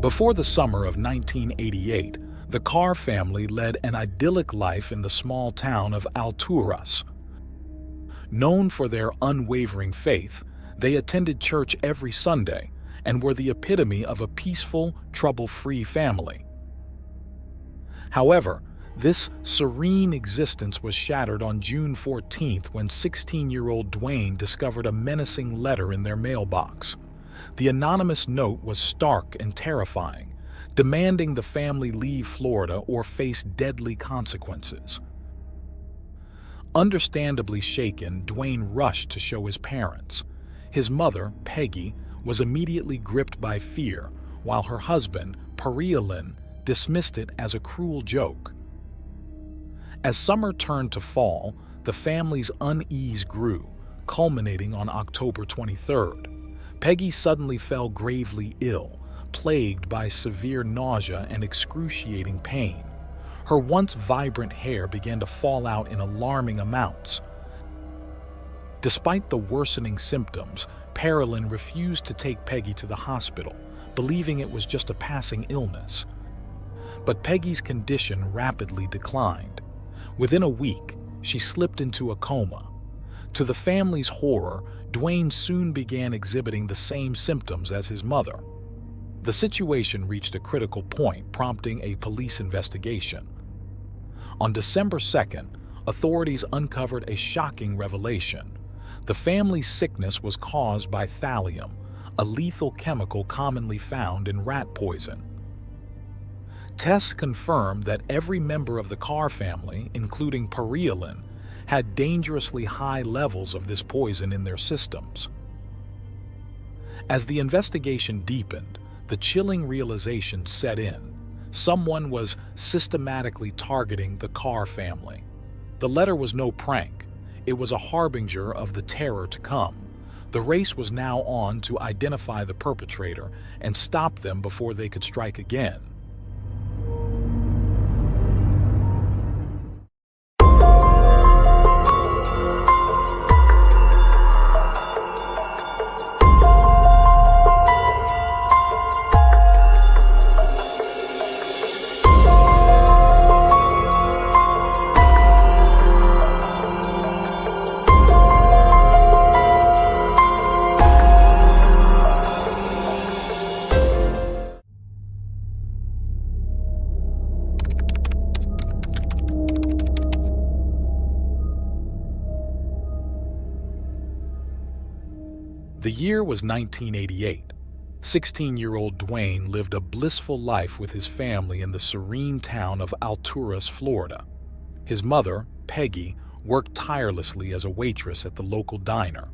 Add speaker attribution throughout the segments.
Speaker 1: Before the summer of 1988, the Carr family led an idyllic life in the small town of Alturas. Known for their unwavering faith, they attended church every Sunday and were the epitome of a peaceful, trouble-free family. However, this serene existence was shattered on June 14th when 16-year-old Dwayne discovered a menacing letter in their mailbox. The anonymous note was stark and terrifying, demanding the family leave Florida or face deadly consequences. Understandably shaken, Dwayne rushed to show his parents. His mother, Peggy, was immediately gripped by fear, while her husband, Perrielin, dismissed it as a cruel joke. As summer turned to fall, the family's unease grew, culminating on October 23rd. Peggy suddenly fell gravely ill, plagued by severe nausea and excruciating pain. Her once vibrant hair began to fall out in alarming amounts. Despite the worsening symptoms, Perrielin refused to take Peggy to the hospital, believing it was just a passing illness. But Peggy's condition rapidly declined. Within a week, she slipped into a coma. To the family's horror, Dwayne soon began exhibiting the same symptoms as his mother. The situation reached a critical point, prompting a police investigation. On December 2nd, authorities uncovered a shocking revelation. The family's sickness was caused by thallium, a lethal chemical commonly found in rat poison. Tests confirmed that every member of the Carr family, including Perrielin, had dangerously high levels of this poison in their systems. As the investigation deepened, the chilling realization set in. Someone was systematically targeting the Carr family. The letter was no prank. It was a harbinger of the terror to come. The race was now on to identify the perpetrator and stop them before they could strike again. The year was 1988. 16-year-old Dwayne lived a blissful life with his family in the serene town of Alturas, Florida. His mother, Peggy, worked tirelessly as a waitress at the local diner.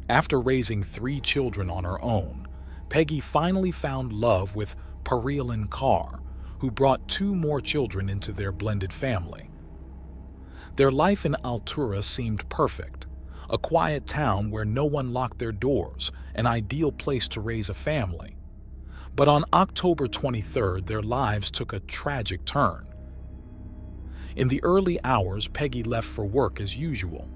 Speaker 1: After raising 3 children on her own, Peggy finally found love with Perrielin Carr, who brought 2 more children into their blended family. Their life in Alturas seemed perfect. A quiet town where no one locked their doors, an ideal place to raise a family. But on October 23rd, their lives took a tragic turn. In the early hours, Peggy left for work as usual.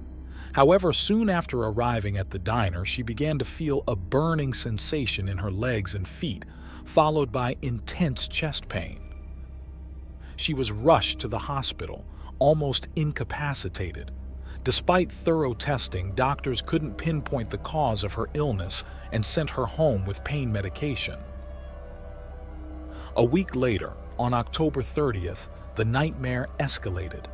Speaker 1: However, soon after arriving at the diner, she began to feel a burning sensation in her legs and feet, followed by intense chest pain. She was rushed to the hospital, almost incapacitated. Despite thorough testing, doctors couldn't pinpoint the cause of her illness and sent her home with pain medication. A week later, on October 30th, the nightmare escalated.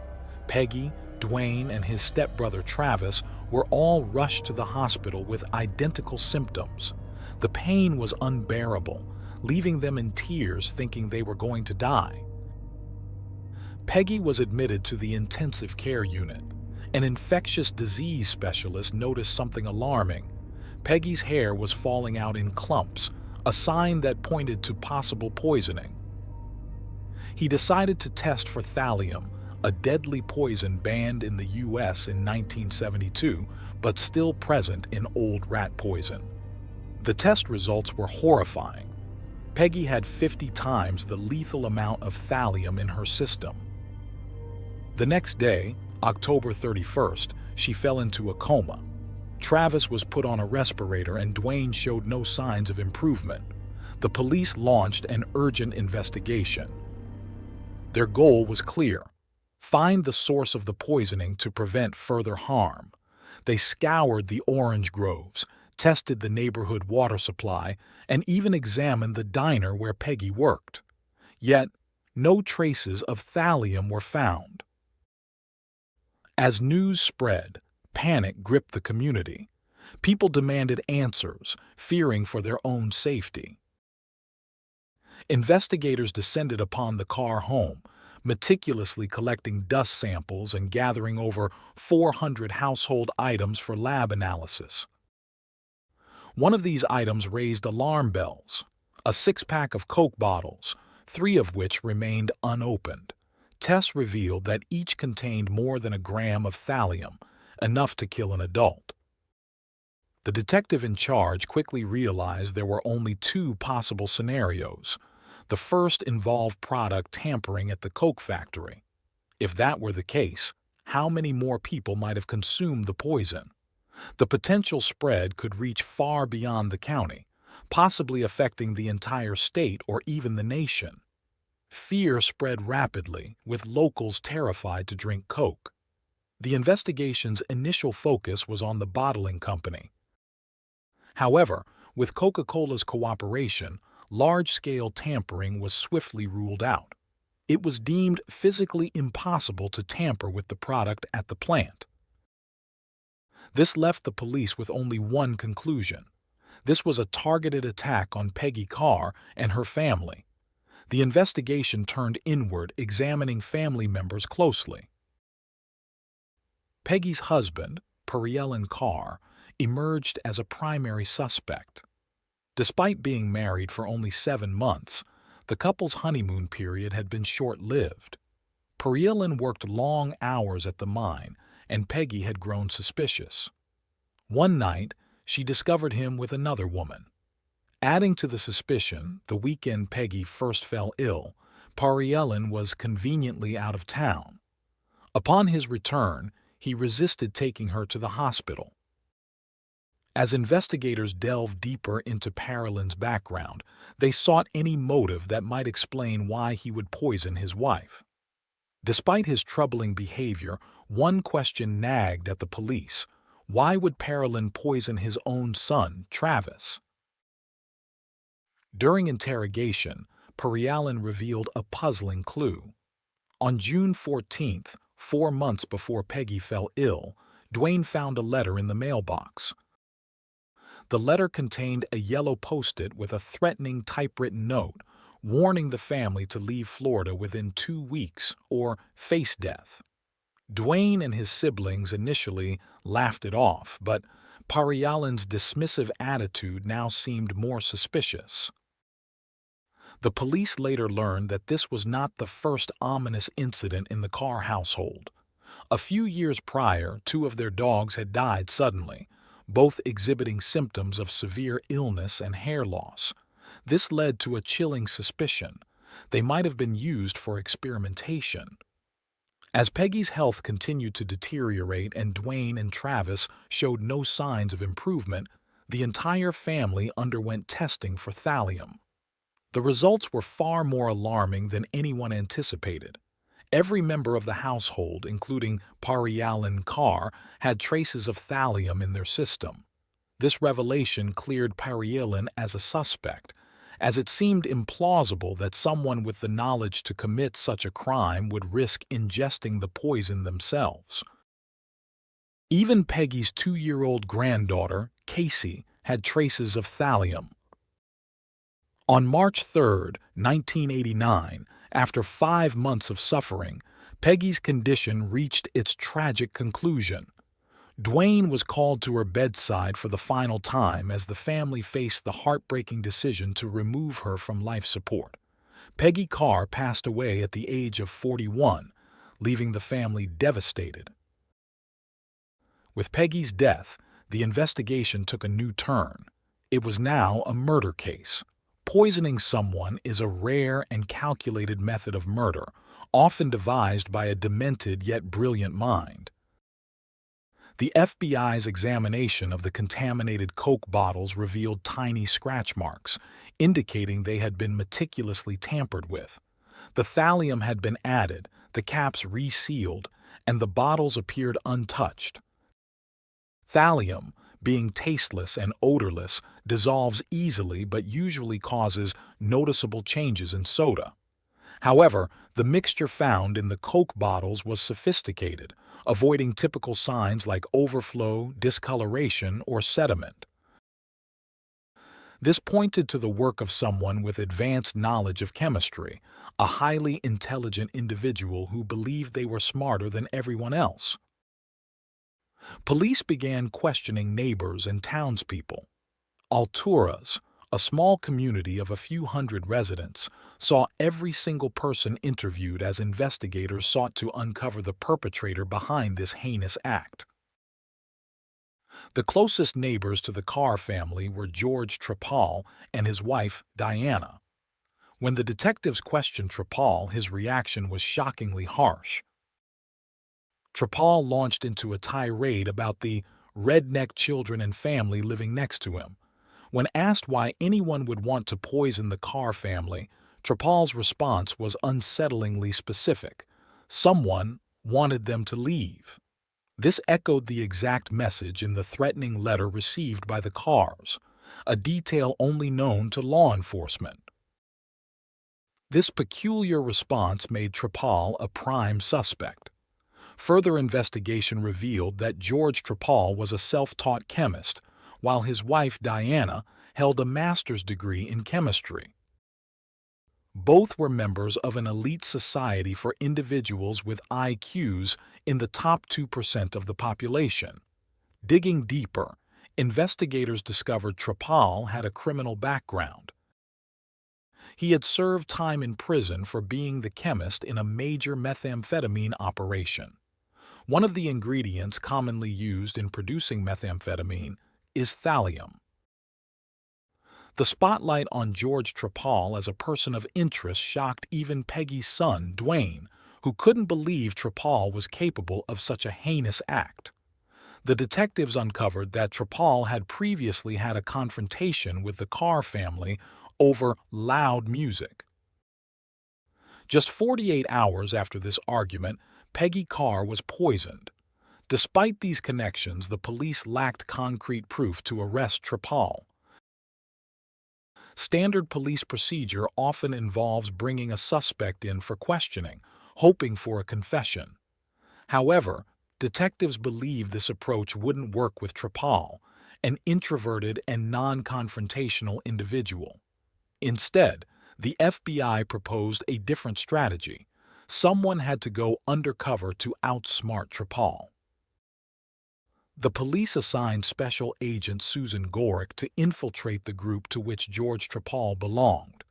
Speaker 1: Peggy, Dwayne, and his stepbrother Travis were all rushed to the hospital with identical symptoms. The pain was unbearable, leaving them in tears thinking they were going to die. Peggy was admitted to the intensive care unit. An infectious disease specialist noticed something alarming. Peggy's hair was falling out in clumps, a sign that pointed to possible poisoning. He decided to test for thallium, a deadly poison banned in the U.S. in 1972, but still present in old rat poison. The test results were horrifying. Peggy had 50 times the lethal amount of thallium in her system. The next day, October 31st, she fell into a coma. Travis was put on a respirator and Dwayne showed no signs of improvement. The police launched an urgent investigation. Their goal was clear: find the source of the poisoning to prevent further harm. They scoured the orange groves, tested the neighborhood water supply, and even examined the diner where Peggy worked. Yet, no traces of thallium were found. As news spread, panic gripped the community. People demanded answers, fearing for their own safety. Investigators descended upon the Carr home, meticulously collecting dust samples and gathering over 400 household items for lab analysis. One of these items raised alarm bells: a six-pack of Coke bottles, 3 of which remained unopened. Tests revealed that each contained more than a gram of thallium, enough to kill an adult. The detective in charge quickly realized there were only 2 possible scenarios. The first involved product tampering at the Coke factory. If that were the case, how many more people might have consumed the poison? The potential spread could reach far beyond the county, possibly affecting the entire state or even the nation. Fear spread rapidly, with locals terrified to drink Coke. The investigation's initial focus was on the bottling company. However, with Coca-Cola's cooperation, large-scale tampering was swiftly ruled out. It was deemed physically impossible to tamper with the product at the plant. This left the police with only one conclusion: this was a targeted attack on Peggy Carr and her family. The investigation turned inward, examining family members closely. Peggy's husband, Carr, emerged as a primary suspect. Despite being married for only 7 months, the couple's honeymoon period had been short-lived. Worked long hours at the mine, and Peggy had grown suspicious. One night, she discovered him with another woman. Adding to the suspicion, the weekend Peggy first fell ill, Pariellan was conveniently out of town. Upon his return, he resisted taking her to the hospital. As investigators delved deeper into Pariellan's background, they sought any motive that might explain why he would poison his wife. Despite his troubling behavior, one question nagged at the police: why would Pariellan poison his own son, Travis? During interrogation, Pariellan revealed a puzzling clue. On June 14th, 4 months before Peggy fell ill, Dwayne found a letter in the mailbox. The letter contained a yellow post-it with a threatening typewritten note, warning the family to leave Florida within 2 weeks or face death. Dwayne and his siblings initially laughed it off, but Pariellan's dismissive attitude now seemed more suspicious. The police later learned that this was not the first ominous incident in the Carr household. A few years prior, 2 of their dogs had died suddenly, both exhibiting symptoms of severe illness and hair loss. This led to a chilling suspicion: they might have been used for experimentation. As Peggy's health continued to deteriorate and Dwayne and Travis showed no signs of improvement, the entire family underwent testing for thallium. The results were far more alarming than anyone anticipated. Every member of the household, including Pariellan Carr, had traces of thallium in their system. This revelation cleared Pariellan as a suspect, as it seemed implausible that someone with the knowledge to commit such a crime would risk ingesting the poison themselves. Even Peggy's 2-year-old granddaughter, Casey, had traces of thallium. On March 3, 1989, after 5 months of suffering, Peggy's condition reached its tragic conclusion. Dwayne was called to her bedside for the final time as the family faced the heartbreaking decision to remove her from life support. Peggy Carr passed away at the age of 41, leaving the family devastated. With Peggy's death, the investigation took a new turn. It was now a murder case. Poisoning someone is a rare and calculated method of murder, often devised by a demented yet brilliant mind. The FBI's examination of the contaminated Coke bottles revealed tiny scratch marks, indicating they had been meticulously tampered with. The thallium had been added, the caps resealed, and the bottles appeared untouched. Thallium, being tasteless and odorless, dissolves easily but usually causes noticeable changes in soda. However, the mixture found in the Coke bottles was sophisticated, avoiding typical signs like overflow, discoloration, or sediment. This pointed to the work of someone with advanced knowledge of chemistry, a highly intelligent individual who believed they were smarter than everyone else. Police began questioning neighbors and townspeople. Alturas, a small community of a few hundred residents, saw every single person interviewed as investigators sought to uncover the perpetrator behind this heinous act. The closest neighbors to the Carr family were George Trepal and his wife, Diana. When the detectives questioned Trepal, his reaction was shockingly harsh. Trepal launched into a tirade about the redneck children and family living next to him. When asked why anyone would want to poison the Carr family, Trepal's response was unsettlingly specific. Someone wanted them to leave. This echoed the exact message in the threatening letter received by the Carrs, a detail only known to law enforcement. This peculiar response made Trepal a prime suspect. Further investigation revealed that George Trepal was a self-taught chemist, while his wife Diana held a master's degree in chemistry. Both were members of an elite society for individuals with IQs in the top 2% of the population. Digging deeper, investigators discovered Trepal had a criminal background. He had served time in prison for being the chemist in a major methamphetamine operation. One of the ingredients commonly used in producing methamphetamine is thallium. The spotlight on George Trepal as a person of interest shocked even Peggy's son, Dwayne, who couldn't believe Trepal was capable of such a heinous act. The detectives uncovered that Trepal had previously had a confrontation with the Carr family over loud music. Just 48 hours after this argument, Peggy Carr was poisoned. Despite these connections, the police lacked concrete proof to arrest Trepal. Standard police procedure often involves bringing a suspect in for questioning, hoping for a confession. However, detectives believed this approach wouldn't work with Trepal, an introverted and non-confrontational individual. Instead, the FBI proposed a different strategy. Someone had to go undercover to outsmart Trepal. The police assigned Special Agent Susan Gorick to infiltrate the group to which George Trepal belonged.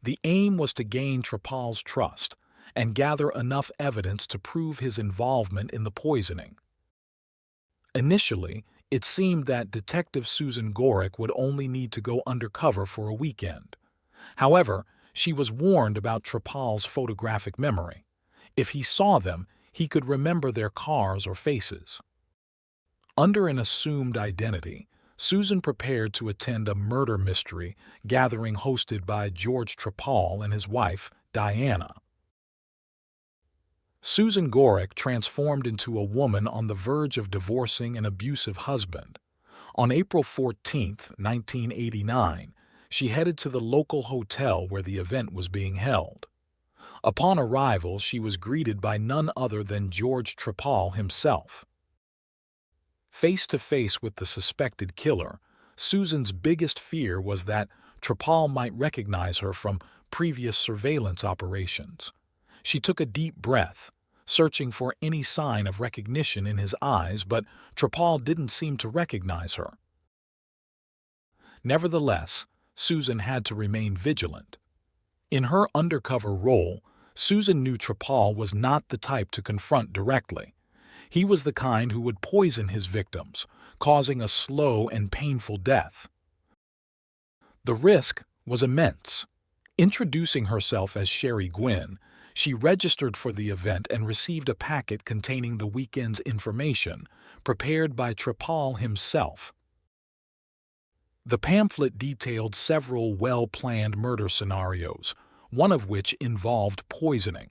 Speaker 1: The aim was to gain Trepal's trust and gather enough evidence to prove his involvement in the poisoning. Initially, it seemed that Detective Susan Gorick would only need to go undercover for a weekend. However, she was warned about Trepal's photographic memory. If he saw them, he could remember their cars or faces. Under an assumed identity, Susan prepared to attend a murder mystery gathering hosted by George Trepal and his wife, Diana. Susan Gorick transformed into a woman on the verge of divorcing an abusive husband. On April 14, 1989, she headed to the local hotel where the event was being held. Upon arrival, she was greeted by none other than George Trepal himself. Face to face with the suspected killer, Susan's biggest fear was that Trepal might recognize her from previous surveillance operations. She took a deep breath, searching for any sign of recognition in his eyes, but Trepal didn't seem to recognize her. Nevertheless, Susan had to remain vigilant. In her undercover role, Susan knew Trepal was not the type to confront directly. He was the kind who would poison his victims, causing a slow and painful death. The risk was immense. Introducing herself as Sherry Gwynn, She registered for the event and received a packet containing the weekend's information, prepared by Trapal himself. The pamphlet detailed several well-planned murder scenarios, one of which involved poisoning.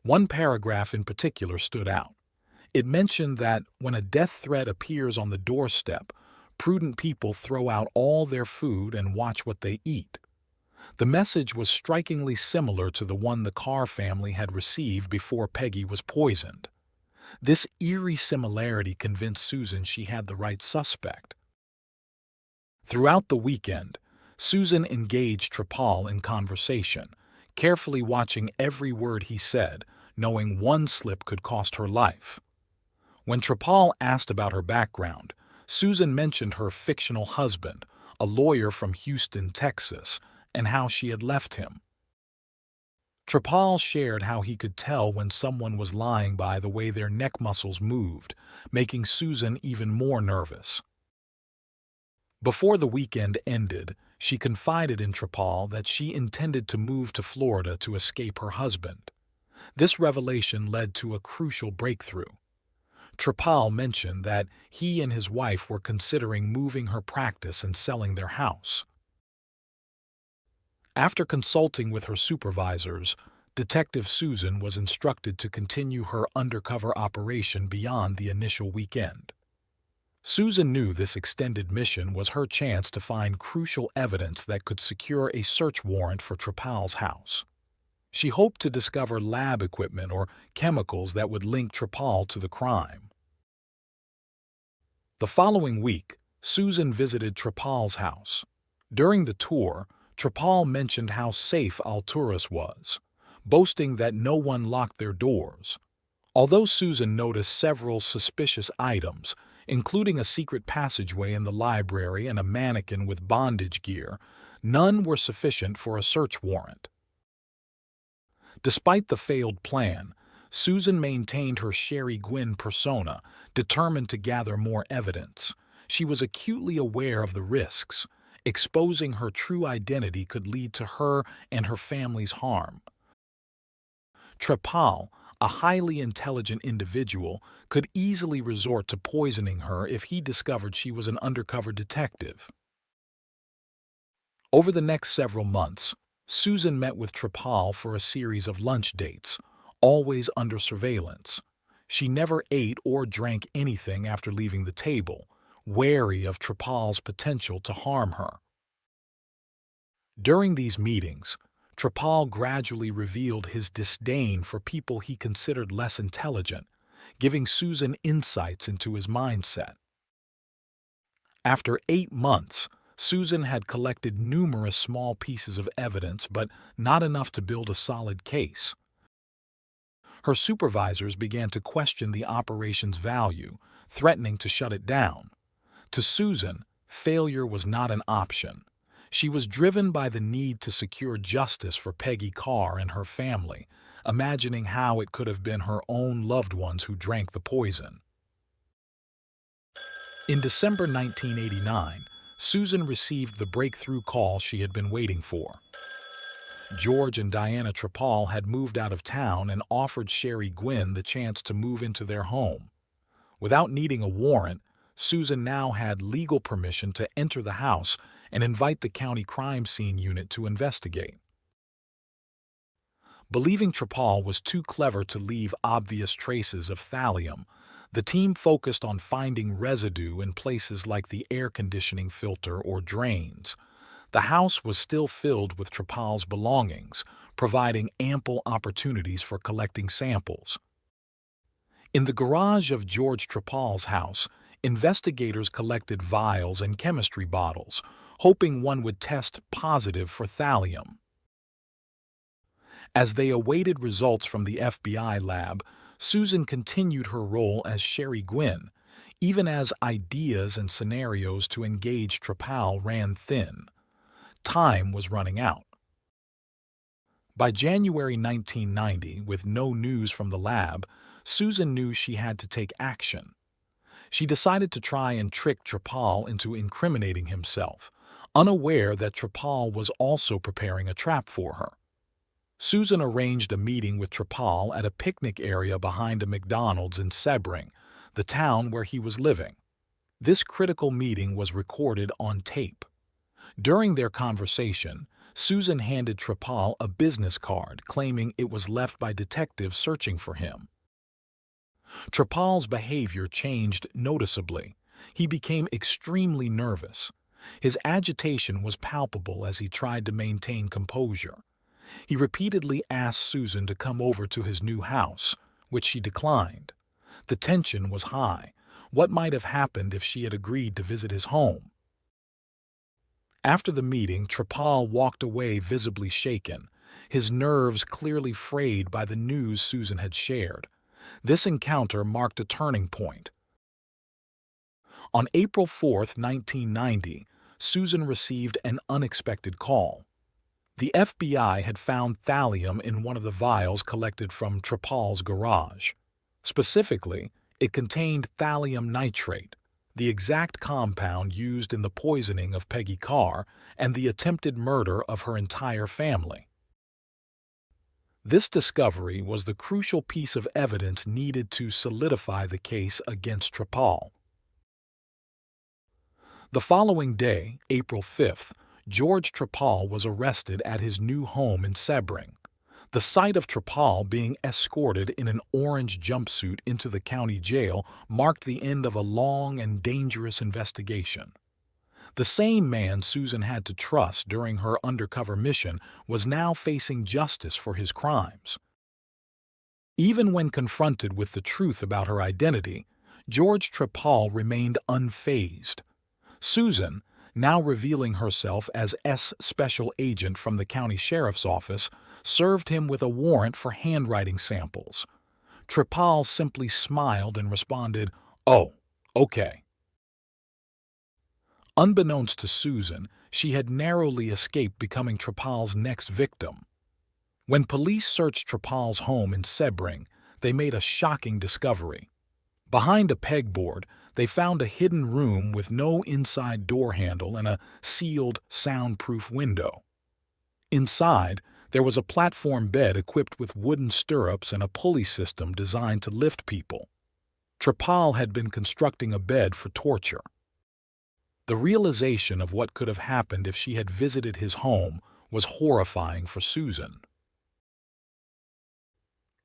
Speaker 1: One paragraph in particular stood out. It mentioned that when a death threat appears on the doorstep, prudent people throw out all their food and watch what they eat. The message was strikingly similar to the one the Carr family had received before Peggy was poisoned. This eerie similarity convinced Susan she had the right suspect. Throughout the weekend, Susan engaged Trapal in conversation, carefully watching every word he said, knowing one slip could cost her life. When Trapal asked about her background, Susan mentioned her fictional husband, a lawyer from Houston, Texas, and how she had left him. Trapal shared how he could tell when someone was lying by the way their neck muscles moved, making Susan even more nervous. Before the weekend ended, she confided in Trapal that she intended to move to Florida to escape her husband. This revelation led to a crucial breakthrough. Trapal mentioned that he and his wife were considering moving her practice and selling their house. After consulting with her supervisors, Detective Susan was instructed to continue her undercover operation beyond the initial weekend. Susan knew this extended mission was her chance to find crucial evidence that could secure a search warrant for Trapal's house. She hoped to discover lab equipment or chemicals that would link Trapal to the crime. The following week, Susan visited Trapal's house. During the tour, Trapal mentioned how safe Alturas was, boasting that no one locked their doors. Although Susan noticed several suspicious items, including a secret passageway in the library and a mannequin with bondage gear, none were sufficient for a search warrant. Despite the failed plan, Susan maintained her Sherry Gwynn persona, determined to gather more evidence. She was acutely aware of the risks. Exposing her true identity could lead to her and her family's harm. Trapal, a highly intelligent individual, could easily resort to poisoning her if he discovered she was an undercover detective. Over the next several months, Susan met with Trapal for a series of lunch dates, always under surveillance. She never ate or drank anything after leaving the table, wary of Trapal's potential to harm her. During these meetings, Trapal gradually revealed his disdain for people he considered less intelligent, giving Susan insights into his mindset. After 8 months, Susan had collected numerous small pieces of evidence, but not enough to build a solid case. Her supervisors began to question the operation's value, threatening to shut it down. To Susan, failure was not an option. She was driven by the need to secure justice for Peggy Carr and her family, imagining how it could have been her own loved ones who drank the poison. In December 1989, Susan received the breakthrough call she had been waiting for. George and Diana Trapal had moved out of town and offered Sherry Gwynn the chance to move into their home. Without needing a warrant, Susan now had legal permission to enter the house and invite the county crime scene unit to investigate. Believing Trapal was too clever to leave obvious traces of thallium, the team focused on finding residue in places like the air conditioning filter or drains. The house was still filled with Trapal's belongings, providing ample opportunities for collecting samples. In the garage of George Trapal's house, investigators collected vials and chemistry bottles, hoping one would test positive for thallium. As they awaited results from the FBI lab, Susan continued her role as Sherry Gwynn, even as ideas and scenarios to engage Trapal ran thin. Time was running out. By January 1990, with no news from the lab, Susan knew she had to take action. She decided to try and trick Trapal into incriminating himself, unaware that Trapal was also preparing a trap for her. Susan arranged a meeting with Trapal at a picnic area behind a McDonald's in Sebring, the town where he was living. This critical meeting was recorded on tape. During their conversation, Susan handed Trapal a business card claiming it was left by detectives searching for him. Trapal's behavior changed noticeably. He became extremely nervous. His agitation was palpable as he tried to maintain composure. He repeatedly asked Susan to come over to his new house, which she declined. The tension was high. What might have happened if she had agreed to visit his home? After the meeting, Trapal walked away visibly shaken, his nerves clearly frayed by the news Susan had shared. This encounter marked a turning point. On April 4, 1990, Susan received an unexpected call. The FBI had found thallium in one of the vials collected from Trapal's garage. Specifically, it contained thallium nitrate, the exact compound used in the poisoning of Peggy Carr and the attempted murder of her entire family. This discovery was the crucial piece of evidence needed to solidify the case against Trapal. The following day, April 5th, George Trapal was arrested at his new home in Sebring. The sight of Trapal being escorted in an orange jumpsuit into the county jail marked the end of a long and dangerous investigation. The same man Susan had to trust during her undercover mission was now facing justice for his crimes. Even when confronted with the truth about her identity, George Trapal remained unfazed. Susan, now revealing herself as S. Special Agent from the county sheriff's office, served him with a warrant for handwriting samples. Trapal simply smiled and responded, "Oh, okay." Unbeknownst to Susan, she had narrowly escaped becoming Trapal's next victim. When police searched Trapal's home in Sebring, they made a shocking discovery. Behind a pegboard, they found a hidden room with no inside door handle and a sealed, soundproof window. Inside, there was a platform bed equipped with wooden stirrups and a pulley system designed to lift people. Trapal had been constructing a bed for torture. The realization of what could have happened if she had visited his home was horrifying for Susan.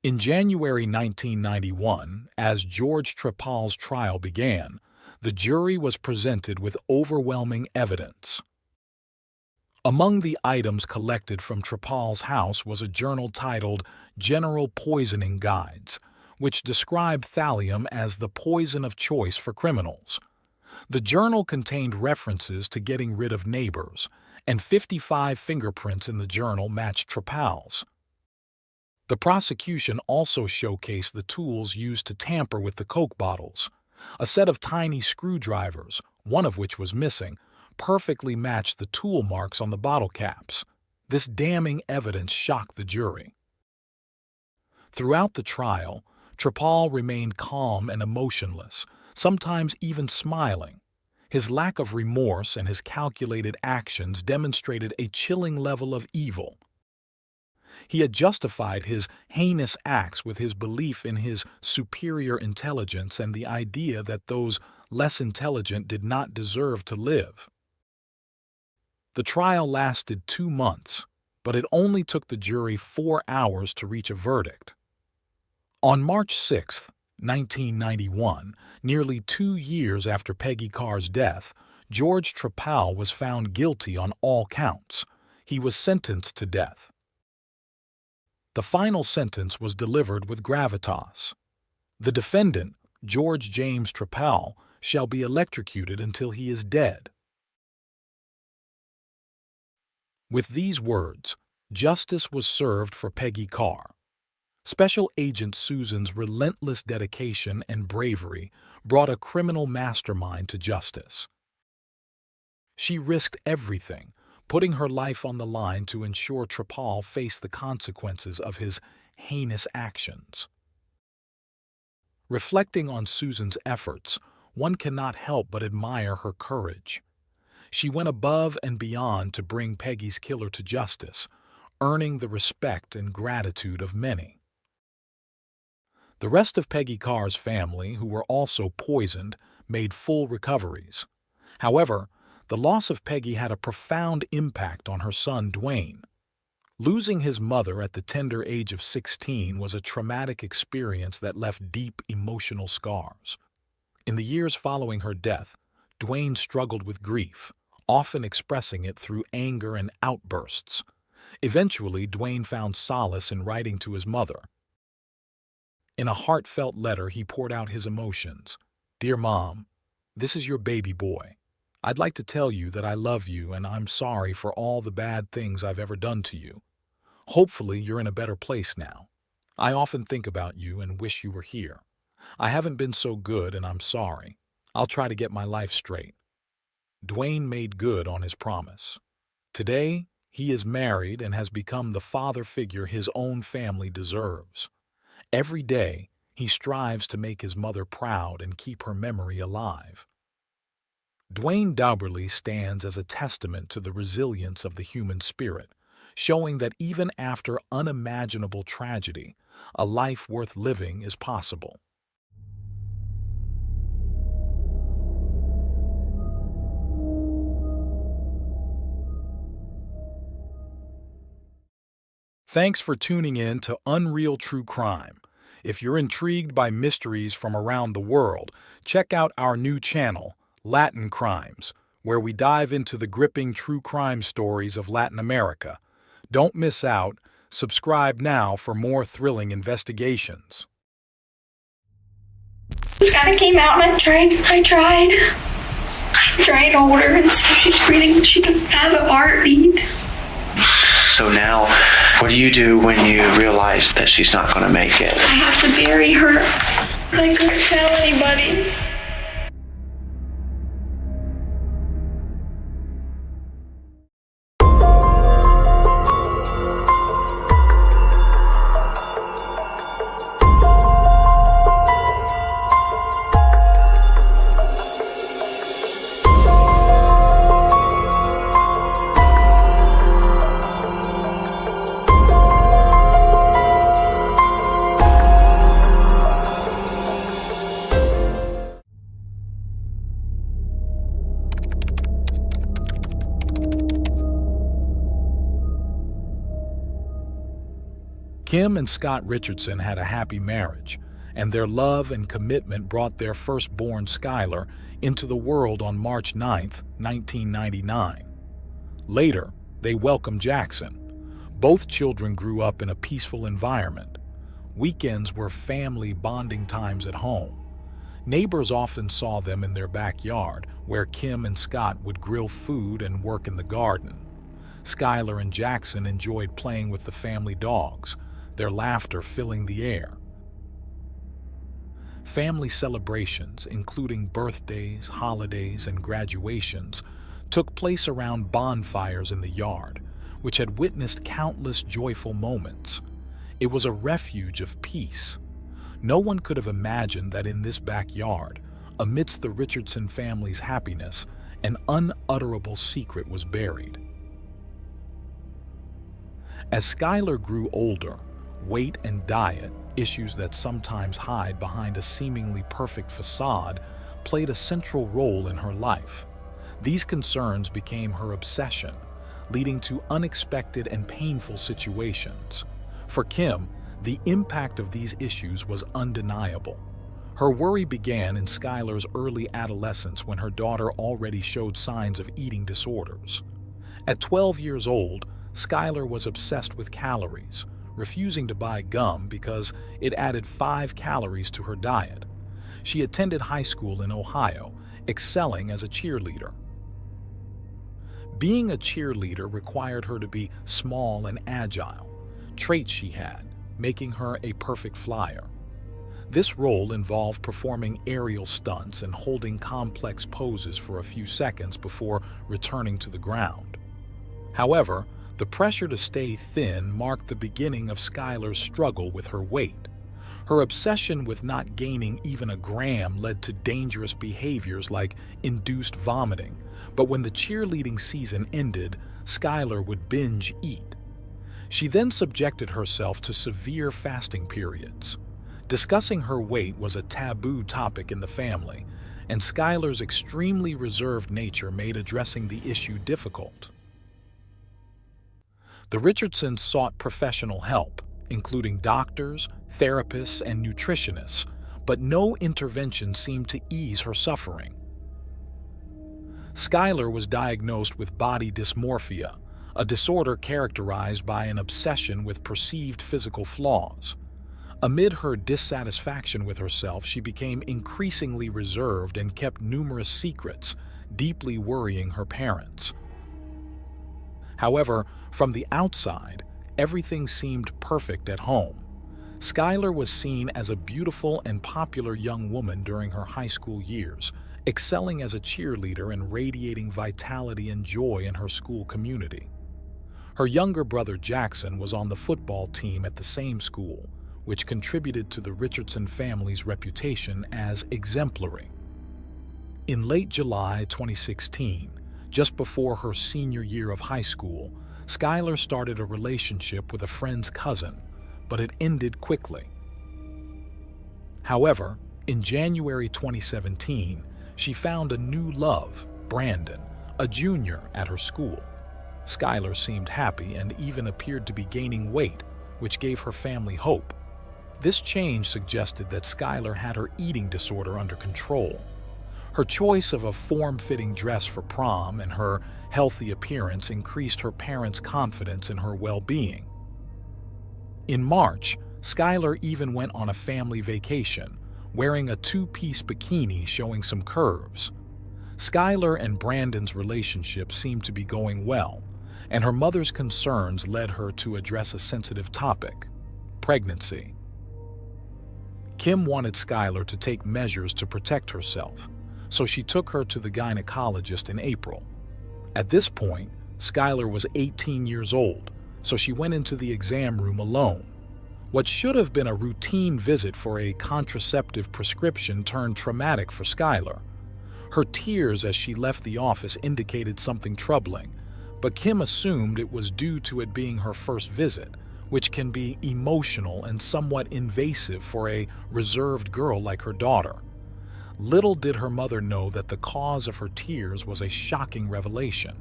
Speaker 1: In January 1991, as George Trapal's trial began, the jury was presented with overwhelming evidence. Among the items collected from Trapal's house was a journal titled General Poisoning Guides, which described thallium as the poison of choice for criminals. The journal contained references to getting rid of neighbors, and 55 fingerprints in the journal matched Trapal's. The prosecution also showcased the tools used to tamper with the Coke bottles. A set of tiny screwdrivers, one of which was missing, perfectly matched the tool marks on the bottle caps. This damning evidence shocked the jury. Throughout the trial, Trapal remained calm and emotionless, sometimes even smiling. His lack of remorse and his calculated actions demonstrated a chilling level of evil. He had justified his heinous acts with his belief in his superior intelligence and the idea that those less intelligent did not deserve to live. The trial lasted 2 months, but it only took the jury 4 hours to reach a verdict. On March 6, 1991, nearly 2 years after Peggy Carr's death, George Trapal was found guilty on all counts. He was sentenced to death. The final sentence was delivered with gravitas. The defendant, George James Trapal, shall be electrocuted until he is dead. With these words, justice was served for Peggy Carr. Special Agent Susan's relentless dedication and bravery brought a criminal mastermind to justice. She risked everything, putting her life on the line to ensure Trapal faced the consequences of his heinous actions. Reflecting on Susan's efforts, one cannot help but admire her courage. She went above and beyond to bring Peggy's killer to justice, earning the respect and gratitude of many. The rest of Peggy Carr's family, who were also poisoned, made full recoveries. However, the loss of Peggy had a profound impact on her son Dwayne. Losing his mother at the tender age of 16 was a traumatic experience that left deep emotional scars. In the years following her death, Dwayne struggled with grief, often expressing it through anger and outbursts. Eventually, Dwayne found solace in writing to his mother. In a heartfelt letter, he poured out his emotions. "Dear Mom, this is your baby boy. I'd like to tell you that I love you and I'm sorry for all the bad things I've ever done to you. Hopefully you're in a better place now. I often think about you and wish you were here. I haven't been so good and I'm sorry. I'll try to get my life straight." Dwayne made good on his promise. Today, he is married and has become the father figure his own family deserves. Every day, he strives to make his mother proud and keep her memory alive. Dwayne Dauberly stands as a testament to the resilience of the human spirit, showing that even after unimaginable tragedy, a life worth living is possible. Thanks for tuning in to Unreal True Crime. If you're intrigued by mysteries from around the world, check out our new channel, Latin Crimes, where we dive into the gripping true crime stories of Latin America. Don't miss out. Subscribe now for more thrilling investigations.
Speaker 2: She kind of came out and I tried to hold her and she's breathing. She doesn't have a heartbeat.
Speaker 3: So now, what do you do when you realize that she's not going to make it?
Speaker 2: I have to bury her. I couldn't tell anybody.
Speaker 1: Kim and Scott Richardson had a happy marriage, and their love and commitment brought their firstborn Skylar into the world on March 9, 1999. Later, they welcomed Jackson. Both children grew up in a peaceful environment. Weekends were family bonding times at home. Neighbors often saw them in their backyard, where Kim and Scott would grill food and work in the garden. Skylar and Jackson enjoyed playing with the family dogs, their laughter filling the air. Family celebrations, including birthdays, holidays, and graduations, took place around bonfires in the yard, which had witnessed countless joyful moments. It was a refuge of peace. No one could have imagined that in this backyard, amidst the Richardson family's happiness, an unutterable secret was buried. As Skylar grew older, weight and diet, issues that sometimes hide behind a seemingly perfect facade, played a central role in her life. These concerns became her obsession, leading to unexpected and painful situations. For Kim, the impact of these issues was undeniable. Her worry began in Skylar's early adolescence when her daughter already showed signs of eating disorders. At 12 years old, Skylar was obsessed with calories, refusing to buy gum because it added 5 calories to her diet. She attended high school in Ohio, excelling as a cheerleader. Being a cheerleader required her to be small and agile, traits she had, making her a perfect flyer. This role involved performing aerial stunts and holding complex poses for a few seconds before returning to the ground. However, the pressure to stay thin marked the beginning of Skylar's struggle with her weight. Her obsession with not gaining even a gram led to dangerous behaviors like induced vomiting, but when the cheerleading season ended, Skylar would binge eat. She then subjected herself to severe fasting periods. Discussing her weight was a taboo topic in the family, and Skylar's extremely reserved nature made addressing the issue difficult. The Richardsons sought professional help, including doctors, therapists, and nutritionists, but no intervention seemed to ease her suffering. Skylar was diagnosed with body dysmorphia, a disorder characterized by an obsession with perceived physical flaws. Amid her dissatisfaction with herself, she became increasingly reserved and kept numerous secrets, deeply worrying her parents. However, from the outside, everything seemed perfect at home. Skylar was seen as a beautiful and popular young woman during her high school years, excelling as a cheerleader and radiating vitality and joy in her school community. Her younger brother Jackson was on the football team at the same school, which contributed to the Richardson family's reputation as exemplary. In late July 2016, just before her senior year of high school, Skylar started a relationship with a friend's cousin, but it ended quickly. However, in January 2017, she found a new love, Brandon, a junior at her school. Skylar seemed happy and even appeared to be gaining weight, which gave her family hope. This change suggested that Skylar had her eating disorder under control. Her choice of a form-fitting dress for prom and her healthy appearance increased her parents' confidence in her well-being. In March, Skylar even went on a family vacation, wearing a two-piece bikini showing some curves. Skylar and Brandon's relationship seemed to be going well, and her mother's concerns led her to address a sensitive topic: pregnancy. Kim wanted Skylar to take measures to protect herself, so she took her to the gynecologist in April. At this point, Skylar was 18 years old, so she went into the exam room alone. What should have been a routine visit for a contraceptive prescription turned traumatic for Skylar. Her tears as she left the office indicated something troubling, but Kim assumed it was due to it being her first visit, which can be emotional and somewhat invasive for a reserved girl like her daughter. Little did her mother know that the cause of her tears was a shocking revelation.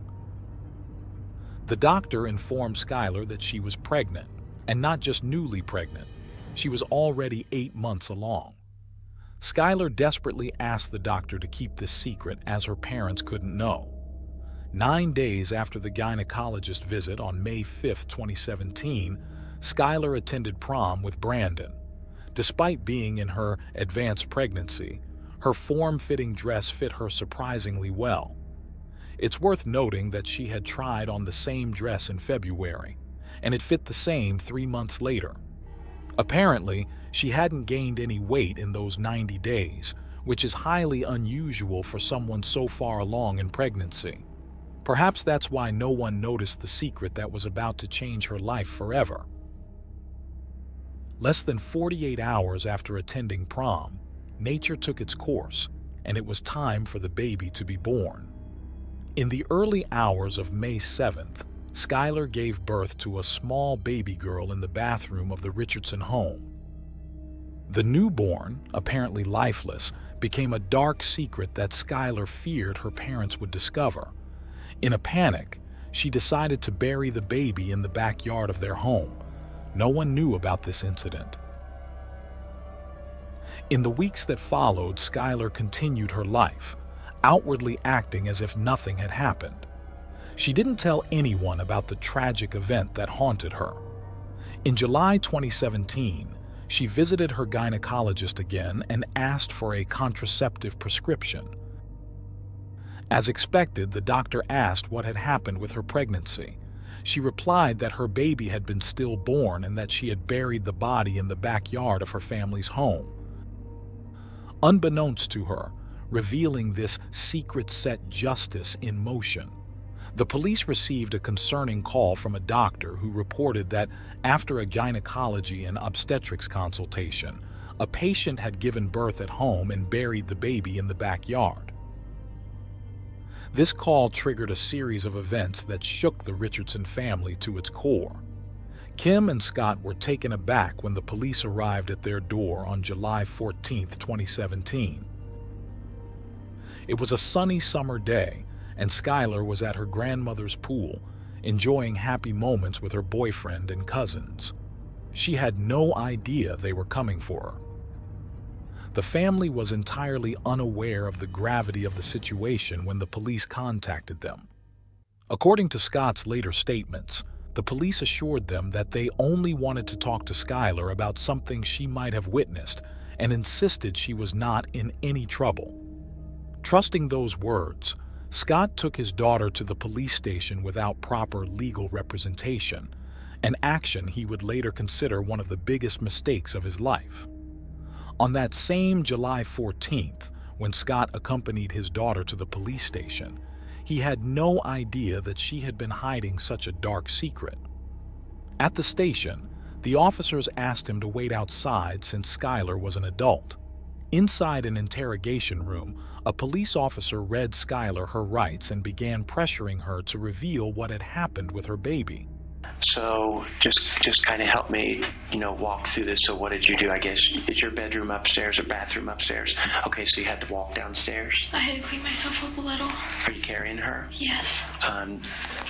Speaker 1: The doctor informed Skylar that she was pregnant, and not just newly pregnant. She was already 8 months along. Skylar desperately asked the doctor to keep this secret as her parents couldn't know. 9 days after the gynecologist visit on May 5, 2017, Skylar attended prom with Brandon. Despite being in her advanced pregnancy, her form-fitting dress fit her surprisingly well. It's worth noting that she had tried on the same dress in February, and it fit the same 3 months later. Apparently, she hadn't gained any weight in those 90 days, which is highly unusual for someone so far along in pregnancy. Perhaps that's why no one noticed the secret that was about to change her life forever. Less than 48 hours after attending prom, nature took its course, and it was time for the baby to be born. In the early hours of May 7th, Skylar gave birth to a small baby girl in the bathroom of the Richardson home. The newborn, apparently lifeless, became a dark secret that Skylar feared her parents would discover. In a panic, she decided to bury the baby in the backyard of their home. No one knew about this incident. In the weeks that followed, Skylar continued her life, outwardly acting as if nothing had happened. She didn't tell anyone about the tragic event that haunted her. In July 2017, she visited her gynecologist again and asked for a contraceptive prescription. As expected, the doctor asked what had happened with her pregnancy. She replied that her baby had been stillborn and that she had buried the body in the backyard of her family's home. Unbeknownst to her, revealing this secret set justice in motion, the police received a concerning call from a doctor who reported that after a gynecology and obstetrics consultation, a patient had given birth at home and buried the baby in the backyard. This call triggered a series of events that shook the Richardson family to its core. Kim and Scott were taken aback when the police arrived at their door on July 14, 2017. It was a sunny summer day, and Skylar was at her grandmother's pool, enjoying happy moments with her boyfriend and cousins. She had no idea they were coming for her. The family was entirely unaware of the gravity of the situation when the police contacted them. According to Scott's later statements, the police assured them that they only wanted to talk to Skylar about something she might have witnessed and insisted she was not in any trouble. Trusting those words, Scott took his daughter to the police station without proper legal representation, an action he would later consider one of the biggest mistakes of his life. On that same July 14th, when Scott accompanied his daughter to the police station, he had no idea that she had been hiding such a dark secret. At the station, the officers asked him to wait outside since Skylar was an adult. Inside an interrogation room, a police officer read Skylar her rights and began pressuring her to reveal what had happened with her baby.
Speaker 3: So just kind of help me, walk through this. So what did you do? I guess, is your bedroom upstairs or bathroom upstairs? Okay, so you had to walk downstairs?
Speaker 2: I had to clean myself up a little.
Speaker 3: Are you carrying her?
Speaker 2: Yes.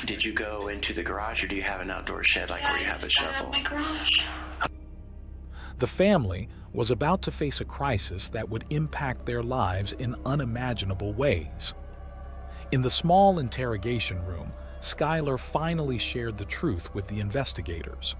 Speaker 3: Did you go into the garage, or do you have an outdoor shed where you have a
Speaker 2: I have
Speaker 3: shovel?
Speaker 2: my garage.
Speaker 1: The family was about to face a crisis that would impact their lives in unimaginable ways. In the small interrogation room, Skylar finally shared the truth with the investigators.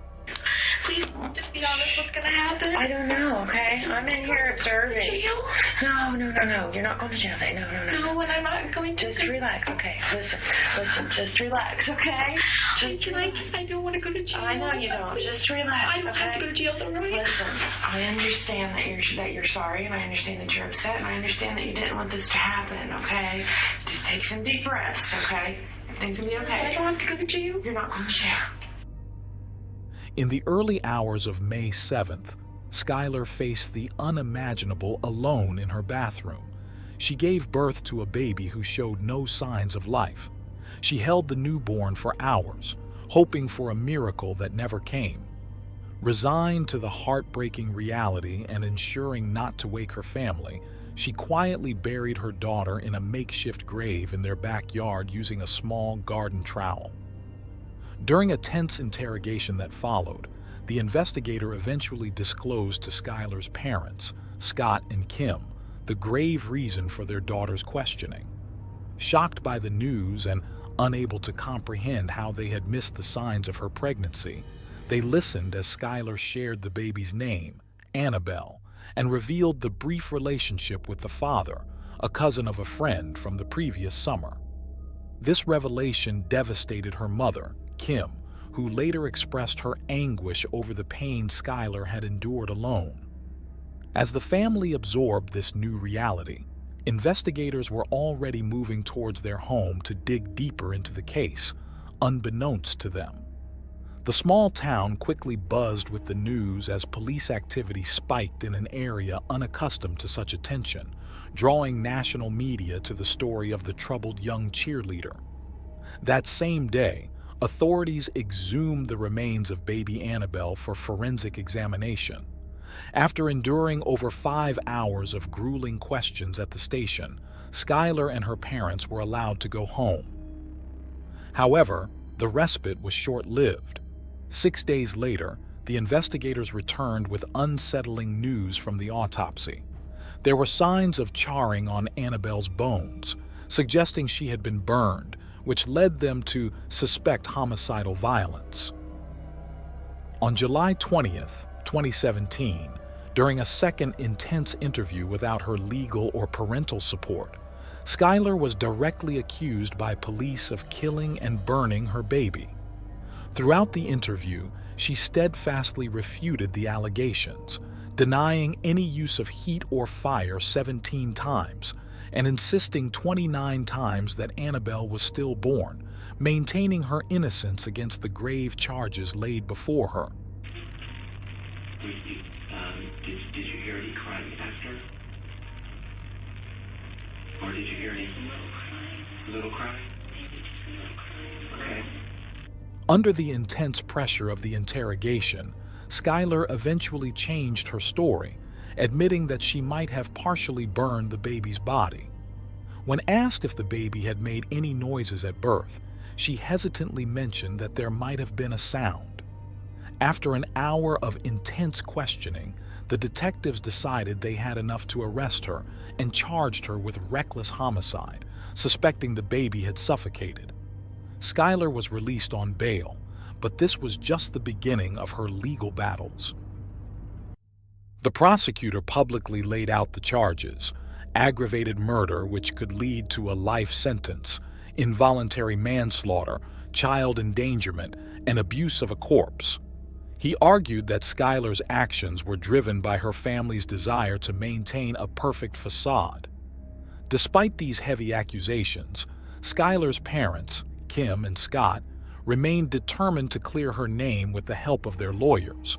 Speaker 2: Please, just be honest, what's going to happen?
Speaker 4: I don't know, okay? I'm in here observing.
Speaker 2: Jail?
Speaker 4: No. You're not going to jail. No.
Speaker 2: No, and I'm not going to.
Speaker 4: Just relax, okay? Listen, just relax, okay?
Speaker 2: I don't want to go to jail.
Speaker 4: I know you don't. Just relax,
Speaker 2: I don't have to go to jail, though, right?
Speaker 4: Listen, I understand that you're sorry, and I understand that you're upset, and I understand that you didn't want this to happen, okay? Just take some deep breaths, okay? Things will be okay.
Speaker 2: I don't have to go to jail.
Speaker 4: You're not going to jail.
Speaker 1: In the early hours of May 7th, Skylar faced the unimaginable alone in her bathroom. She gave birth to a baby who showed no signs of life. She held the newborn for hours, hoping for a miracle that never came. Resigned to the heartbreaking reality and ensuring not to wake her family, she quietly buried her daughter in a makeshift grave in their backyard using a small garden trowel. During a tense interrogation that followed, the investigator eventually disclosed to Skylar's parents, Scott and Kim, the grave reason for their daughter's questioning. Shocked by the news and unable to comprehend how they had missed the signs of her pregnancy, they listened as Skylar shared the baby's name, Annabelle, and revealed the brief relationship with the father, a cousin of a friend from the previous summer. This revelation devastated her mother, Kim, who later expressed her anguish over the pain Skylar had endured alone. As the family absorbed this new reality, investigators were already moving towards their home to dig deeper into the case, unbeknownst to them. The small town quickly buzzed with the news as police activity spiked in an area unaccustomed to such attention, drawing national media to the story of the troubled young cheerleader. That same day, authorities exhumed the remains of baby Annabelle for forensic examination. After enduring over 5 hours of grueling questions at the station, Skylar and her parents were allowed to go home. However, the respite was short-lived. 6 days later, the investigators returned with unsettling news from the autopsy. There were signs of charring on Annabelle's bones, suggesting she had been burned, which led them to suspect homicidal violence. On July 20th, 2017, during a second intense interview without her legal or parental support, Skylar was directly accused by police of killing and burning her baby. Throughout the interview, she steadfastly refuted the allegations, denying any use of heat or fire 17 times, and insisting 29 times that Annabelle was stillborn, maintaining her innocence against the grave charges laid before her.
Speaker 3: Did you hear any crying after? Or did you hear any little cry? Okay.
Speaker 1: Under the intense pressure of the interrogation, Skylar eventually changed her story, admitting that she might have partially burned the baby's body. When asked if the baby had made any noises at birth, she hesitantly mentioned that there might have been a sound. After an hour of intense questioning, the detectives decided they had enough to arrest her and charged her with reckless homicide, suspecting the baby had suffocated. Skylar was released on bail, but this was just the beginning of her legal battles. The prosecutor publicly laid out the charges: aggravated murder, which could lead to a life sentence, involuntary manslaughter, child endangerment, and abuse of a corpse. He argued that Skylar's actions were driven by her family's desire to maintain a perfect facade. Despite these heavy accusations, Skylar's parents, Kim and Scott, remained determined to clear her name with the help of their lawyers.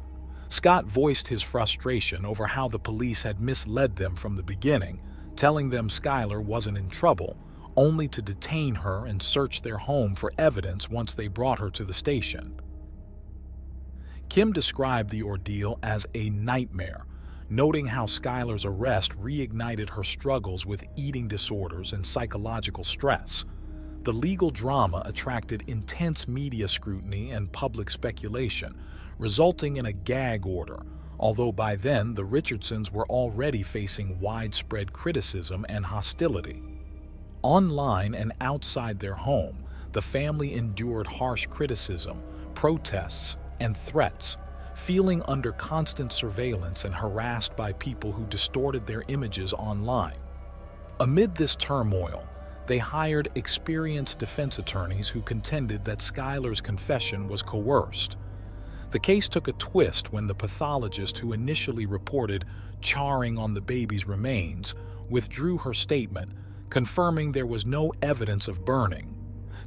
Speaker 1: Scott voiced his frustration over how the police had misled them from the beginning, telling them Skylar wasn't in trouble, only to detain her and search their home for evidence once they brought her to the station. Kim described the ordeal as a nightmare, noting how Skylar's arrest reignited her struggles with eating disorders and psychological stress. The legal drama attracted intense media scrutiny and public speculation, resulting in a gag order, although by then the Richardsons were already facing widespread criticism and hostility. Online and outside their home, the family endured harsh criticism, protests, and threats, feeling under constant surveillance and harassed by people who distorted their images online. Amid this turmoil, they hired experienced defense attorneys who contended that Skylar's confession was coerced. The case took a twist when the pathologist who initially reported charring on the baby's remains withdrew her statement, confirming there was no evidence of burning.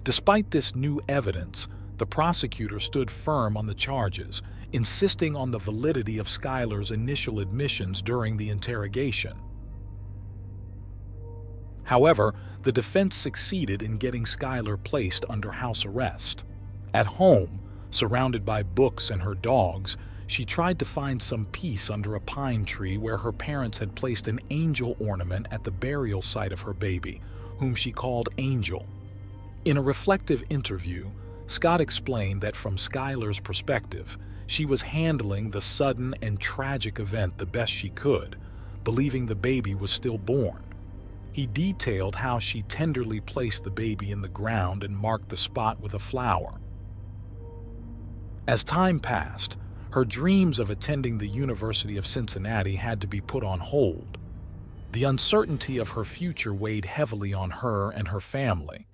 Speaker 1: Despite this new evidence, the prosecutor stood firm on the charges, insisting on the validity of Skylar's initial admissions during the interrogation. However, the defense succeeded in getting Skylar placed under house arrest. At home, surrounded by books and her dogs, she tried to find some peace under a pine tree where her parents had placed an angel ornament at the burial site of her baby, whom she called Angel. In a reflective interview, Scott explained that from Skylar's perspective, she was handling the sudden and tragic event the best she could, believing the baby was stillborn. He detailed how she tenderly placed the baby in the ground and marked the spot with a flower. As time passed, her dreams of attending the University of Cincinnati had to be put on hold. The uncertainty of her future weighed heavily on her and her family.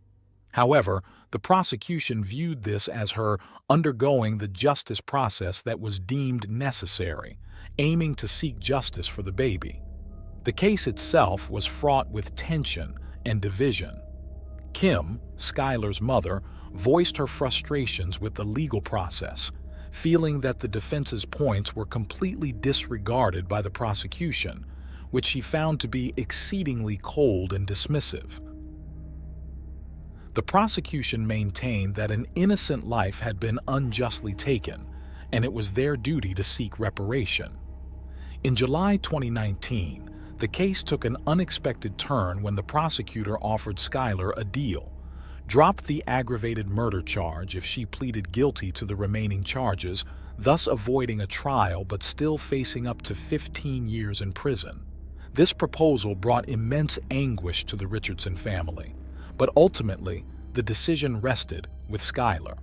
Speaker 1: However, the prosecution viewed this as her undergoing the justice process that was deemed necessary, aiming to seek justice for the baby. The case itself was fraught with tension and division. Kim, Skylar's mother, voiced her frustrations with the legal process, feeling that the defense's points were completely disregarded by the prosecution, which she found to be exceedingly cold and dismissive. The prosecution maintained that an innocent life had been unjustly taken, and it was their duty to seek reparation. In July 2019, the case took an unexpected turn when the prosecutor offered Skylar a deal: dropped the aggravated murder charge if she pleaded guilty to the remaining charges, thus avoiding a trial but still facing up to 15 years in prison. This proposal brought immense anguish to the Richardson family, but ultimately, the decision rested with Skylar.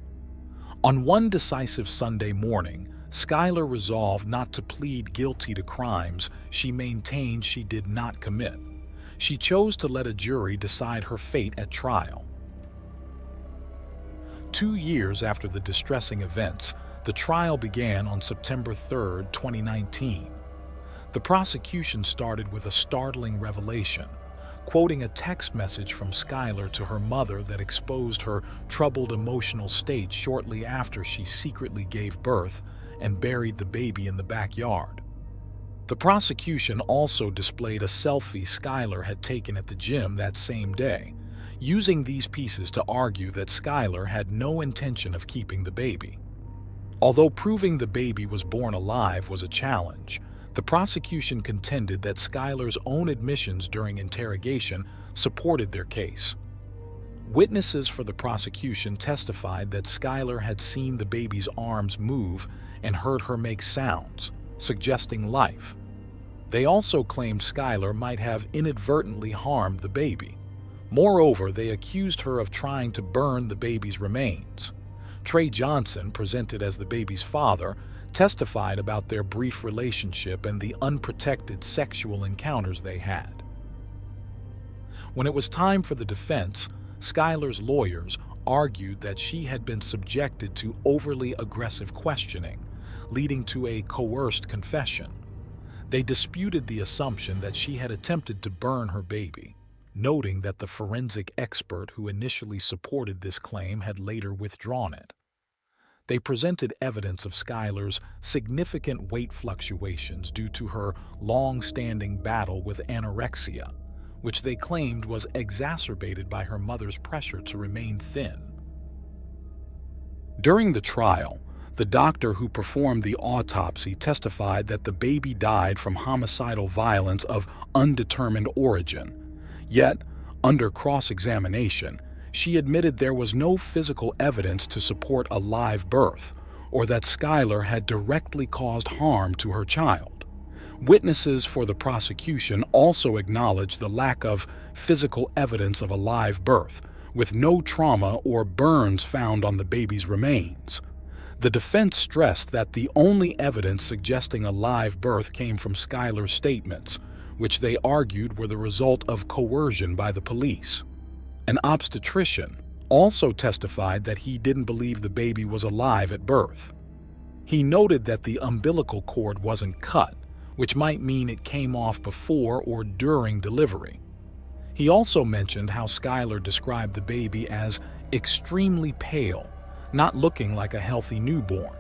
Speaker 1: On one decisive Sunday morning, Skylar resolved not to plead guilty to crimes she maintained she did not commit. She chose to let a jury decide her fate at trial. 2 years after the distressing events, the trial began on September 3, 2019. The prosecution started with a startling revelation, quoting a text message from Skylar to her mother that exposed her troubled emotional state shortly after she secretly gave birth and buried the baby in the backyard. The prosecution also displayed a selfie Skylar had taken at the gym that same day, using these pieces to argue that Skylar had no intention of keeping the baby. Although proving the baby was born alive was a challenge, the prosecution contended that Skylar's own admissions during interrogation supported their case. Witnesses for the prosecution testified that Skylar had seen the baby's arms move and heard her make sounds, suggesting life. They also claimed Skylar might have inadvertently harmed the baby. Moreover, they accused her of trying to burn the baby's remains. Trey Johnson, presented as the baby's father, testified about their brief relationship and the unprotected sexual encounters they had. When it was time for the defense, Skylar's lawyers argued that she had been subjected to overly aggressive questioning, leading to a coerced confession. They disputed the assumption that she had attempted to burn her baby, noting that the forensic expert who initially supported this claim had later withdrawn it. They presented evidence of Skylar's significant weight fluctuations due to her long-standing battle with anorexia, which they claimed was exacerbated by her mother's pressure to remain thin. During the trial, the doctor who performed the autopsy testified that the baby died from homicidal violence of undetermined origin. Yet, under cross-examination, she admitted there was no physical evidence to support a live birth, or that Skylar had directly caused harm to her child. Witnesses for the prosecution also acknowledged the lack of physical evidence of a live birth, with no trauma or burns found on the baby's remains. The defense stressed that the only evidence suggesting a live birth came from Skylar's statements, which they argued were the result of coercion by the police. An obstetrician also testified that he didn't believe the baby was alive at birth. He noted that the umbilical cord wasn't cut, which might mean it came off before or during delivery. He also mentioned how Skylar described the baby as extremely pale, not looking like a healthy newborn.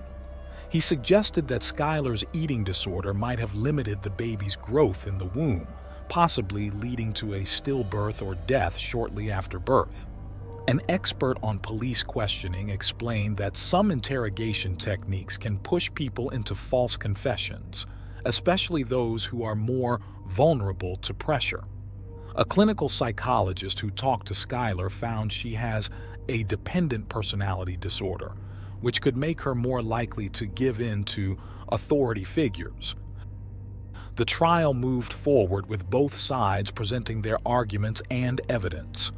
Speaker 1: He suggested that Skylar's eating disorder might have limited the baby's growth in the womb, possibly leading to a stillbirth or death shortly after birth. An expert on police questioning explained that some interrogation techniques can push people into false confessions, especially those who are more vulnerable to pressure. A clinical psychologist who talked to Skylar found she has a dependent personality disorder, which could make her more likely to give in to authority figures. The trial moved forward with both sides presenting their arguments and evidence.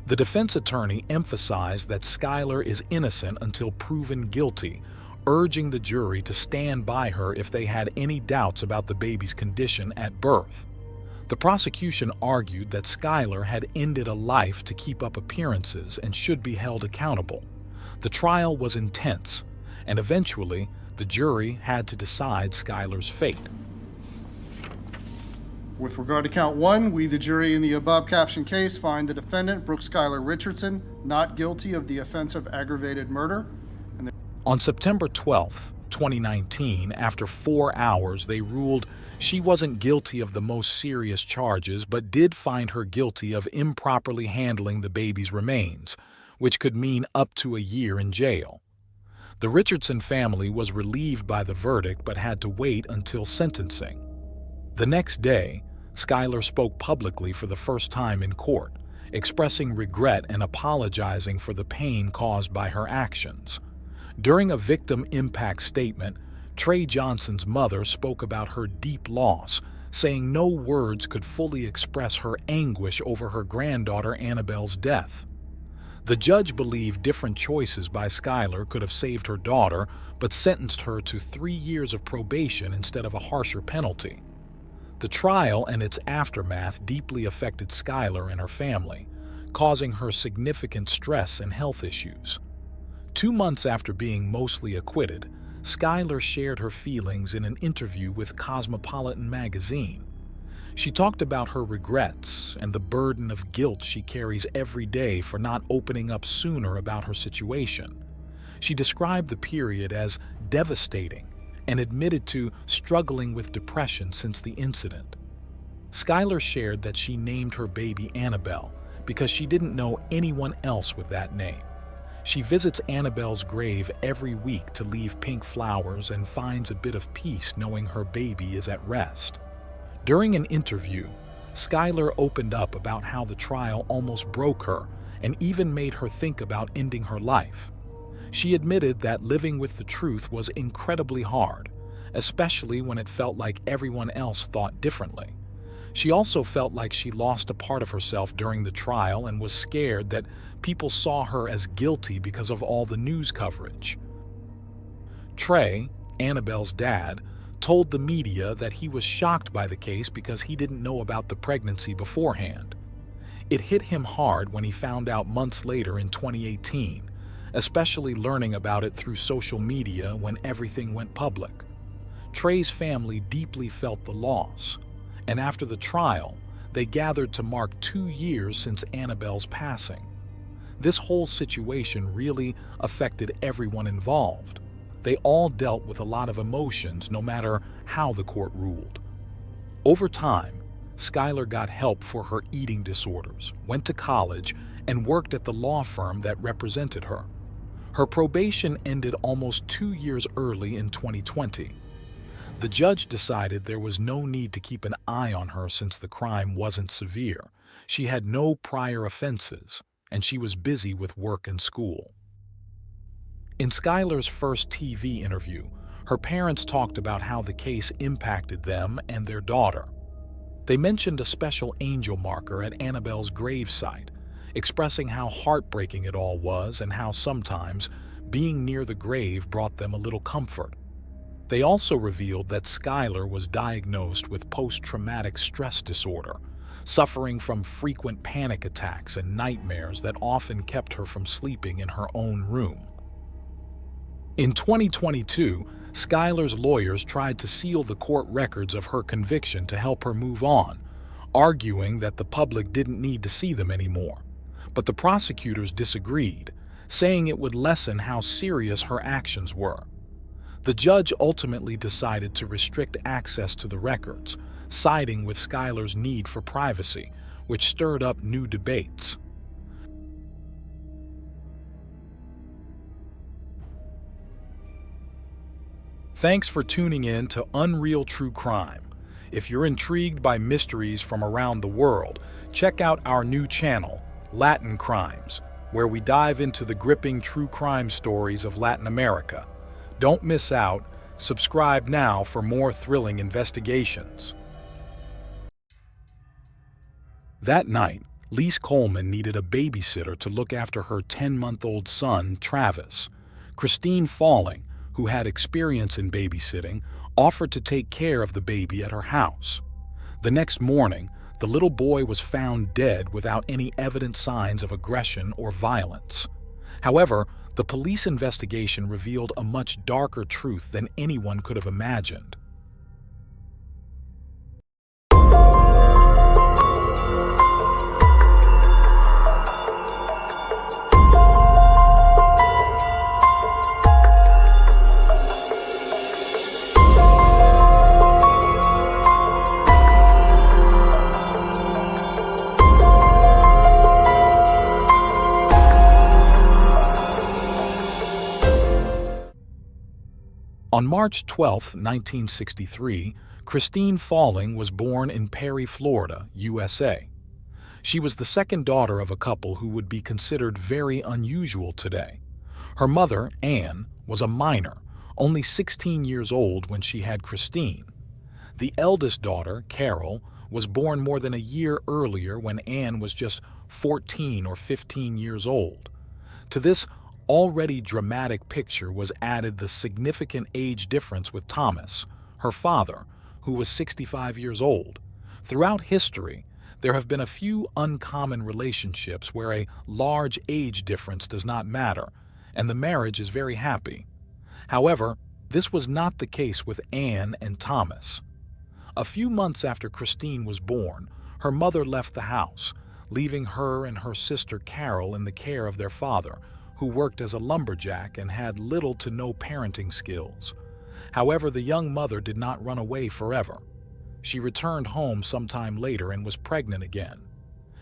Speaker 1: The defense attorney emphasized that Skylar is innocent until proven guilty, urging the jury to stand by her if they had any doubts about the baby's condition at birth. The prosecution argued that Skylar had ended a life to keep up appearances and should be held accountable. The trial was intense, and eventually the jury had to decide Skylar's fate.
Speaker 5: With regard to count one, we, the jury in the above captioned case, find the defendant, Brooke Skylar Richardson, not guilty of the offense of aggravated murder.
Speaker 1: On September 12, 2019, after 4 hours, they ruled she wasn't guilty of the most serious charges, but did find her guilty of improperly handling the baby's remains, which could mean up to a year in jail. The Richardson family was relieved by the verdict but had to wait until sentencing. The next day, Skylar spoke publicly for the first time in court, expressing regret and apologizing for the pain caused by her actions. During a victim impact statement, Trey Johnson's mother spoke about her deep loss, saying no words could fully express her anguish over her granddaughter Annabelle's death. The judge believed different choices by Skylar could have saved her daughter, but sentenced her to 3 years of probation instead of a harsher penalty. The trial and its aftermath deeply affected Skylar and her family, causing her significant stress and health issues. 2 months after being mostly acquitted, Skylar shared her feelings in an interview with Cosmopolitan magazine. She talked about her regrets and the burden of guilt she carries every day for not opening up sooner about her situation. She described the period as devastating and admitted to struggling with depression since the incident. Skylar shared that she named her baby Annabelle because she didn't know anyone else with that name. She visits Annabelle's grave every week to leave pink flowers and finds a bit of peace knowing her baby is at rest. During an interview, Skylar opened up about how the trial almost broke her and even made her think about ending her life. She admitted that living with the truth was incredibly hard, especially when it felt like everyone else thought differently. She also felt like she lost a part of herself during the trial and was scared that people saw her as guilty because of all the news coverage. Trey, Annabelle's dad, told the media that he was shocked by the case because he didn't know about the pregnancy beforehand. It hit him hard when he found out months later in 2018, especially learning about it through social media when everything went public. Trey's family deeply felt the loss, and after the trial, they gathered to mark 2 years since Annabelle's passing. This whole situation really affected everyone involved. They all dealt with a lot of emotions no matter how the court ruled. Over time, Skylar got help for her eating disorders, went to college, and worked at the law firm that represented her. Her probation ended almost 2 years early in 2020. The judge decided there was no need to keep an eye on her since the crime wasn't severe. She had no prior offenses, and she was busy with work and school. In Skylar's first TV interview, her parents talked about how the case impacted them and their daughter. They mentioned a special angel marker at Annabelle's gravesite, expressing how heartbreaking it all was and how sometimes being near the grave brought them a little comfort. They also revealed that Skylar was diagnosed with post-traumatic stress disorder, suffering from frequent panic attacks and nightmares that often kept her from sleeping in her own room. In 2022, Skylar's lawyers tried to seal the court records of her conviction to help her move on, arguing that the public didn't need to see them anymore. But the prosecutors disagreed, saying it would lessen how serious her actions were. The judge ultimately decided to restrict access to the records, siding with Skylar's need for privacy, which stirred up new debates. Thanks for tuning in to Unreal True Crime. If you're intrigued by mysteries from around the world, check out our new channel, Latin Crimes, where we dive into the gripping true crime stories of Latin America. Don't miss out. Subscribe now for more thrilling investigations. That night, Lise Coleman needed a babysitter to look after her 10-month-old son, Travis. Christine Falling, who had experience in babysitting, offered to take care of the baby at her house. The next morning, the little boy was found dead without any evident signs of aggression or violence. However, the police investigation revealed a much darker truth than anyone could have imagined. On March 12, 1963, Christine Falling was born in Perry, Florida, USA. She was the second daughter of a couple who would be considered very unusual today. Her mother, Anne, was a minor, only 16 years old when she had Christine. The eldest daughter, Carol, was born more than a year earlier when Anne was just 14 or 15 years old. To this already dramatic picture was added the significant age difference with Thomas, her father, who was 65 years old. Throughout history, there have been a few uncommon relationships where a large age difference does not matter, and the marriage is very happy. However, this was not the case with Anne and Thomas. A few months after Christine was born, her mother left the house, leaving her and her sister Carol in the care of their father, who worked as a lumberjack and had little to no parenting skills. However, the young mother did not run away forever. She returned home sometime later and was pregnant again.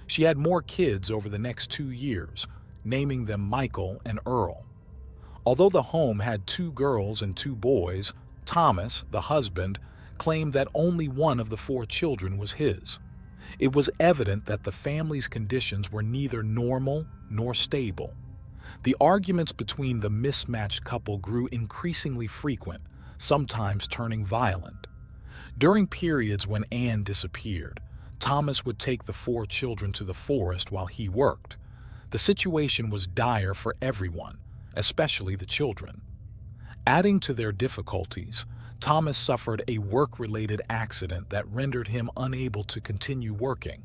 Speaker 1: She had more kids over the next 2 years, naming them Michael and Earl. Although the home had 2 girls and 2 boys, Thomas, the husband, claimed that only one of the 4 children was his. It was evident that the family's conditions were neither normal nor stable. The arguments between the mismatched couple grew increasingly frequent, sometimes turning violent. During periods when Anne disappeared, Thomas would take the 4 children to the forest while he worked. The situation was dire for everyone, especially the children. Adding to their difficulties, Thomas suffered a work-related accident that rendered him unable to continue working.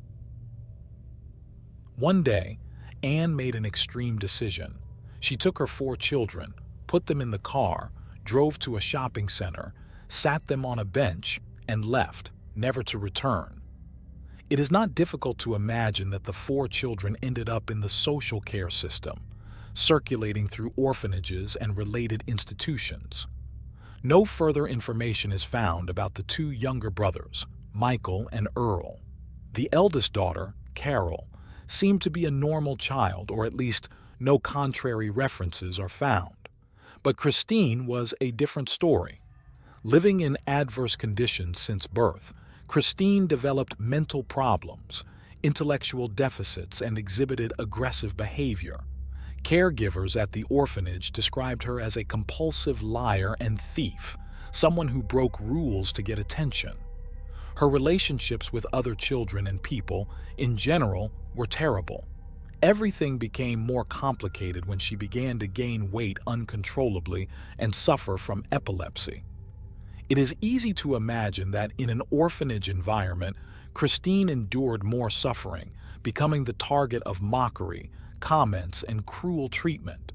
Speaker 1: One day, Anne made an extreme decision. She took her 4 children, put them in the car, drove to a shopping center, sat them on a bench, and left, never to return. It is not difficult to imagine that the 4 children ended up in the social care system, circulating through orphanages and related institutions. No further information is found about the 2 younger brothers, Michael and Earl. The eldest daughter, Carol, seemed to be a normal child, or at least no contrary references are found. But Christine was a different story. Living in adverse conditions since birth, Christine developed mental problems, intellectual deficits, and exhibited aggressive behavior. Caregivers at the orphanage described her as a compulsive liar and thief, someone who broke rules to get attention. Her relationships with other children and people, in general, were terrible. Everything became more complicated when she began to gain weight uncontrollably and suffer from epilepsy. It is easy to imagine that in an orphanage environment, Christine endured more suffering, becoming the target of mockery, comments, and cruel treatment.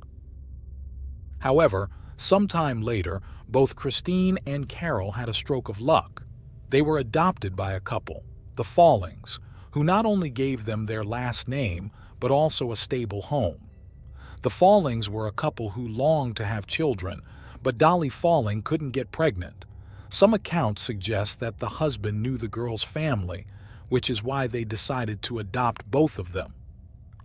Speaker 1: However, sometime later, both Christine and Carol had a stroke of luck. They were adopted by a couple, the Fallings, who not only gave them their last name, but also a stable home. The Fallings were a couple who longed to have children, but Dolly Falling couldn't get pregnant. Some accounts suggest that the husband knew the girl's family, which is why they decided to adopt both of them.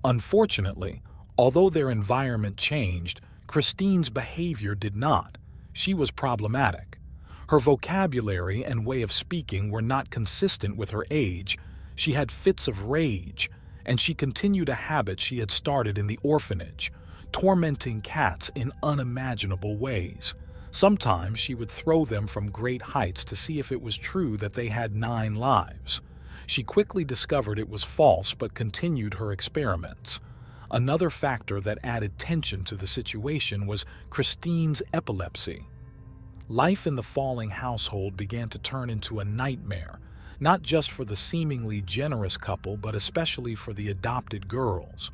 Speaker 1: Unfortunately, although their environment changed, Christine's behavior did not. She was problematic. Her vocabulary and way of speaking were not consistent with her age. She had fits of rage, and she continued a habit she had started in the orphanage, tormenting cats in unimaginable ways. Sometimes she would throw them from great heights to see if it was true that they had 9 lives. She quickly discovered it was false but continued her experiments. Another factor that added tension to the situation was Christine's epilepsy. Life in the Falling household began to turn into a nightmare, not just for the seemingly generous couple, but especially for the adopted girls.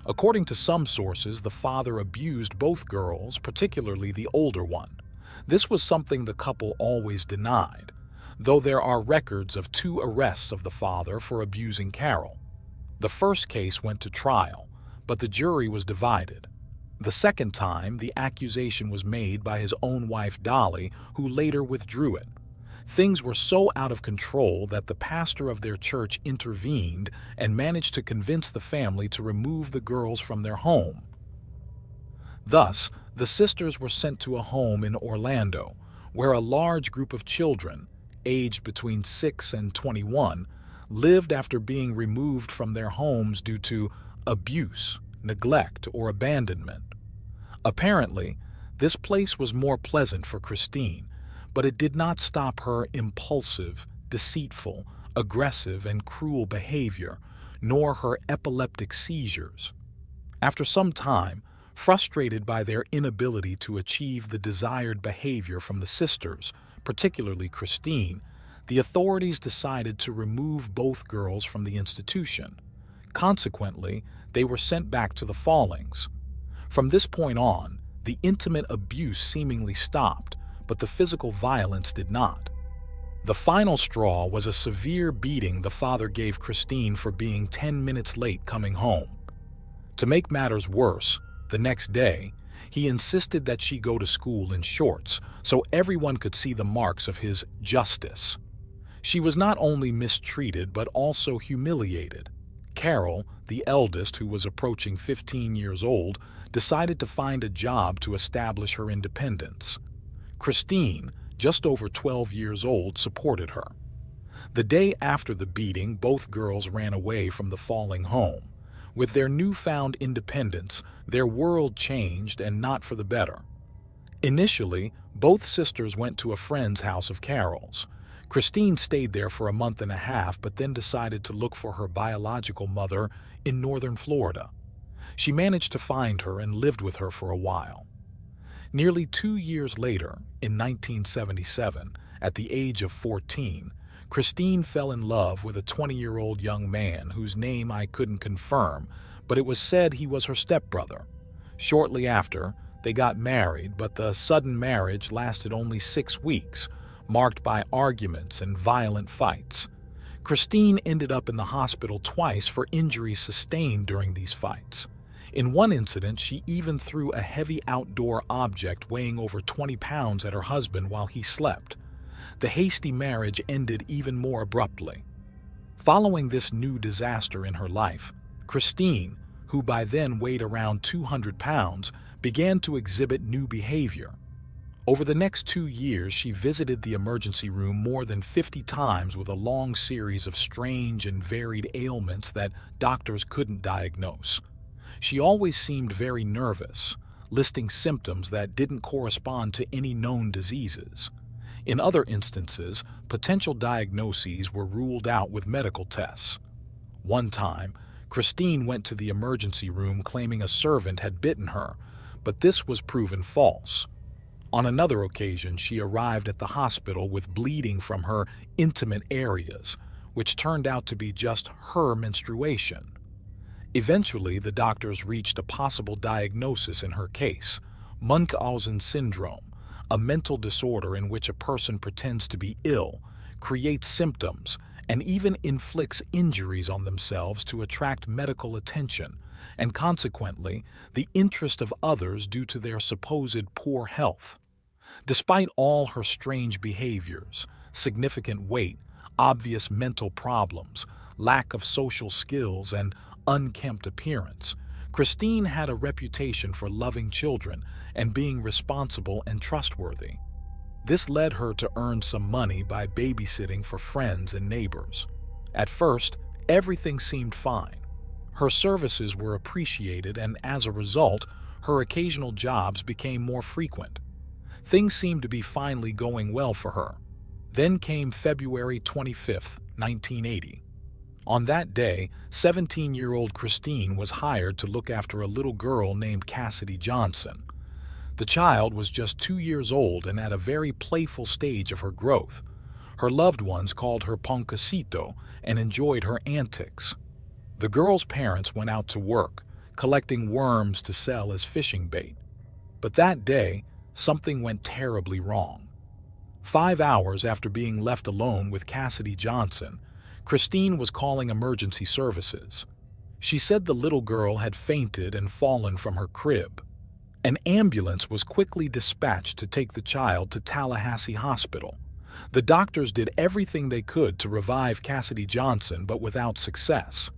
Speaker 1: According to some sources, the father abused both girls, particularly the older one. This was something the couple always denied, though there are records of 2 arrests of the father for abusing Carol. The first case went to trial, but the jury was divided. The second time, the accusation was made by his own wife Dolly, who later withdrew it. Things were so out of control that the pastor of their church intervened and managed to convince the family to remove the girls from their home. Thus, the sisters were sent to a home in Orlando, where a large group of children, aged between 6 and 21, lived after being removed from their homes due to abuse, neglect, or abandonment. Apparently, this place was more pleasant for Christine, but it did not stop her impulsive, deceitful, aggressive, and cruel behavior, nor her epileptic seizures. After some time, frustrated by their inability to achieve the desired behavior from the sisters, particularly Christine, the authorities decided to remove both girls from the institution. Consequently, they were sent back to the Fallings. From this point on, the intimate abuse seemingly stopped, but the physical violence did not. The final straw was a severe beating the father gave Christine for being 10 minutes late coming home. To make matters worse, the next day, he insisted that she go to school in shorts so everyone could see the marks of his justice. She was not only mistreated but also humiliated. Carol, the eldest, who was approaching 15 years old, decided to find a job to establish her independence. Christine, just over 12 years old, supported her. The day after the beating, both girls ran away from the falling home. With their newfound independence, their world changed, and not for the better. Initially, both sisters went to a friend's house of Carol's. Christine stayed there for a month and a half, but then decided to look for her biological mother in northern Florida. She managed to find her and lived with her for a while. Nearly 2 years later, in 1977, at the age of 14, Christine fell in love with a 20-year-old young man whose name I couldn't confirm, but it was said he was her stepbrother. Shortly after, they got married, but the sudden marriage lasted only 6 weeks, marked by arguments and violent fights. Christine ended up in the hospital twice for injuries sustained during these fights. In one incident, she even threw a heavy outdoor object weighing over 20 pounds at her husband while he slept. The hasty marriage ended even more abruptly. Following this new disaster in her life, Christine, who by then weighed around 200 pounds, began to exhibit new behavior. Over the next 2 years, she visited the emergency room more than 50 times with a long series of strange and varied ailments that doctors couldn't diagnose. She always seemed very nervous, listing symptoms that didn't correspond to any known diseases. In other instances, potential diagnoses were ruled out with medical tests. One time, Christine went to the emergency room claiming a servant had bitten her, but this was proven false. On another occasion, she arrived at the hospital with bleeding from her intimate areas, which turned out to be just her menstruation. Eventually, the doctors reached a possible diagnosis in her case: Munchausen syndrome, a mental disorder in which a person pretends to be ill, creates symptoms, and even inflicts injuries on themselves to attract medical attention, and consequently, the interest of others due to their supposed poor health. Despite all her strange behaviors, significant weight, obvious mental problems, lack of social skills, and unkempt appearance, Christine had a reputation for loving children and being responsible and trustworthy. This led her to earn some money by babysitting for friends and neighbors. At first, everything seemed fine. Her services were appreciated, and as a result, her occasional jobs became more frequent. Things seemed to be finally going well for her. Then came February 25, 1980. On that day, 17-year-old Christine was hired to look after a little girl named Cassidy Johnson. The child was just 2 years old and at a very playful stage of her growth. Her loved ones called her Poncacito and enjoyed her antics. The girl's parents went out to work, collecting worms to sell as fishing bait. But that day, something went terribly wrong. 5 hours after being left alone with Cassidy Johnson, Christine was calling emergency services. She said the little girl had fainted and fallen from her crib. An ambulance was quickly dispatched to take the child to Tallahassee Hospital. The doctors did everything they could to revive Cassidy Johnson, but without success.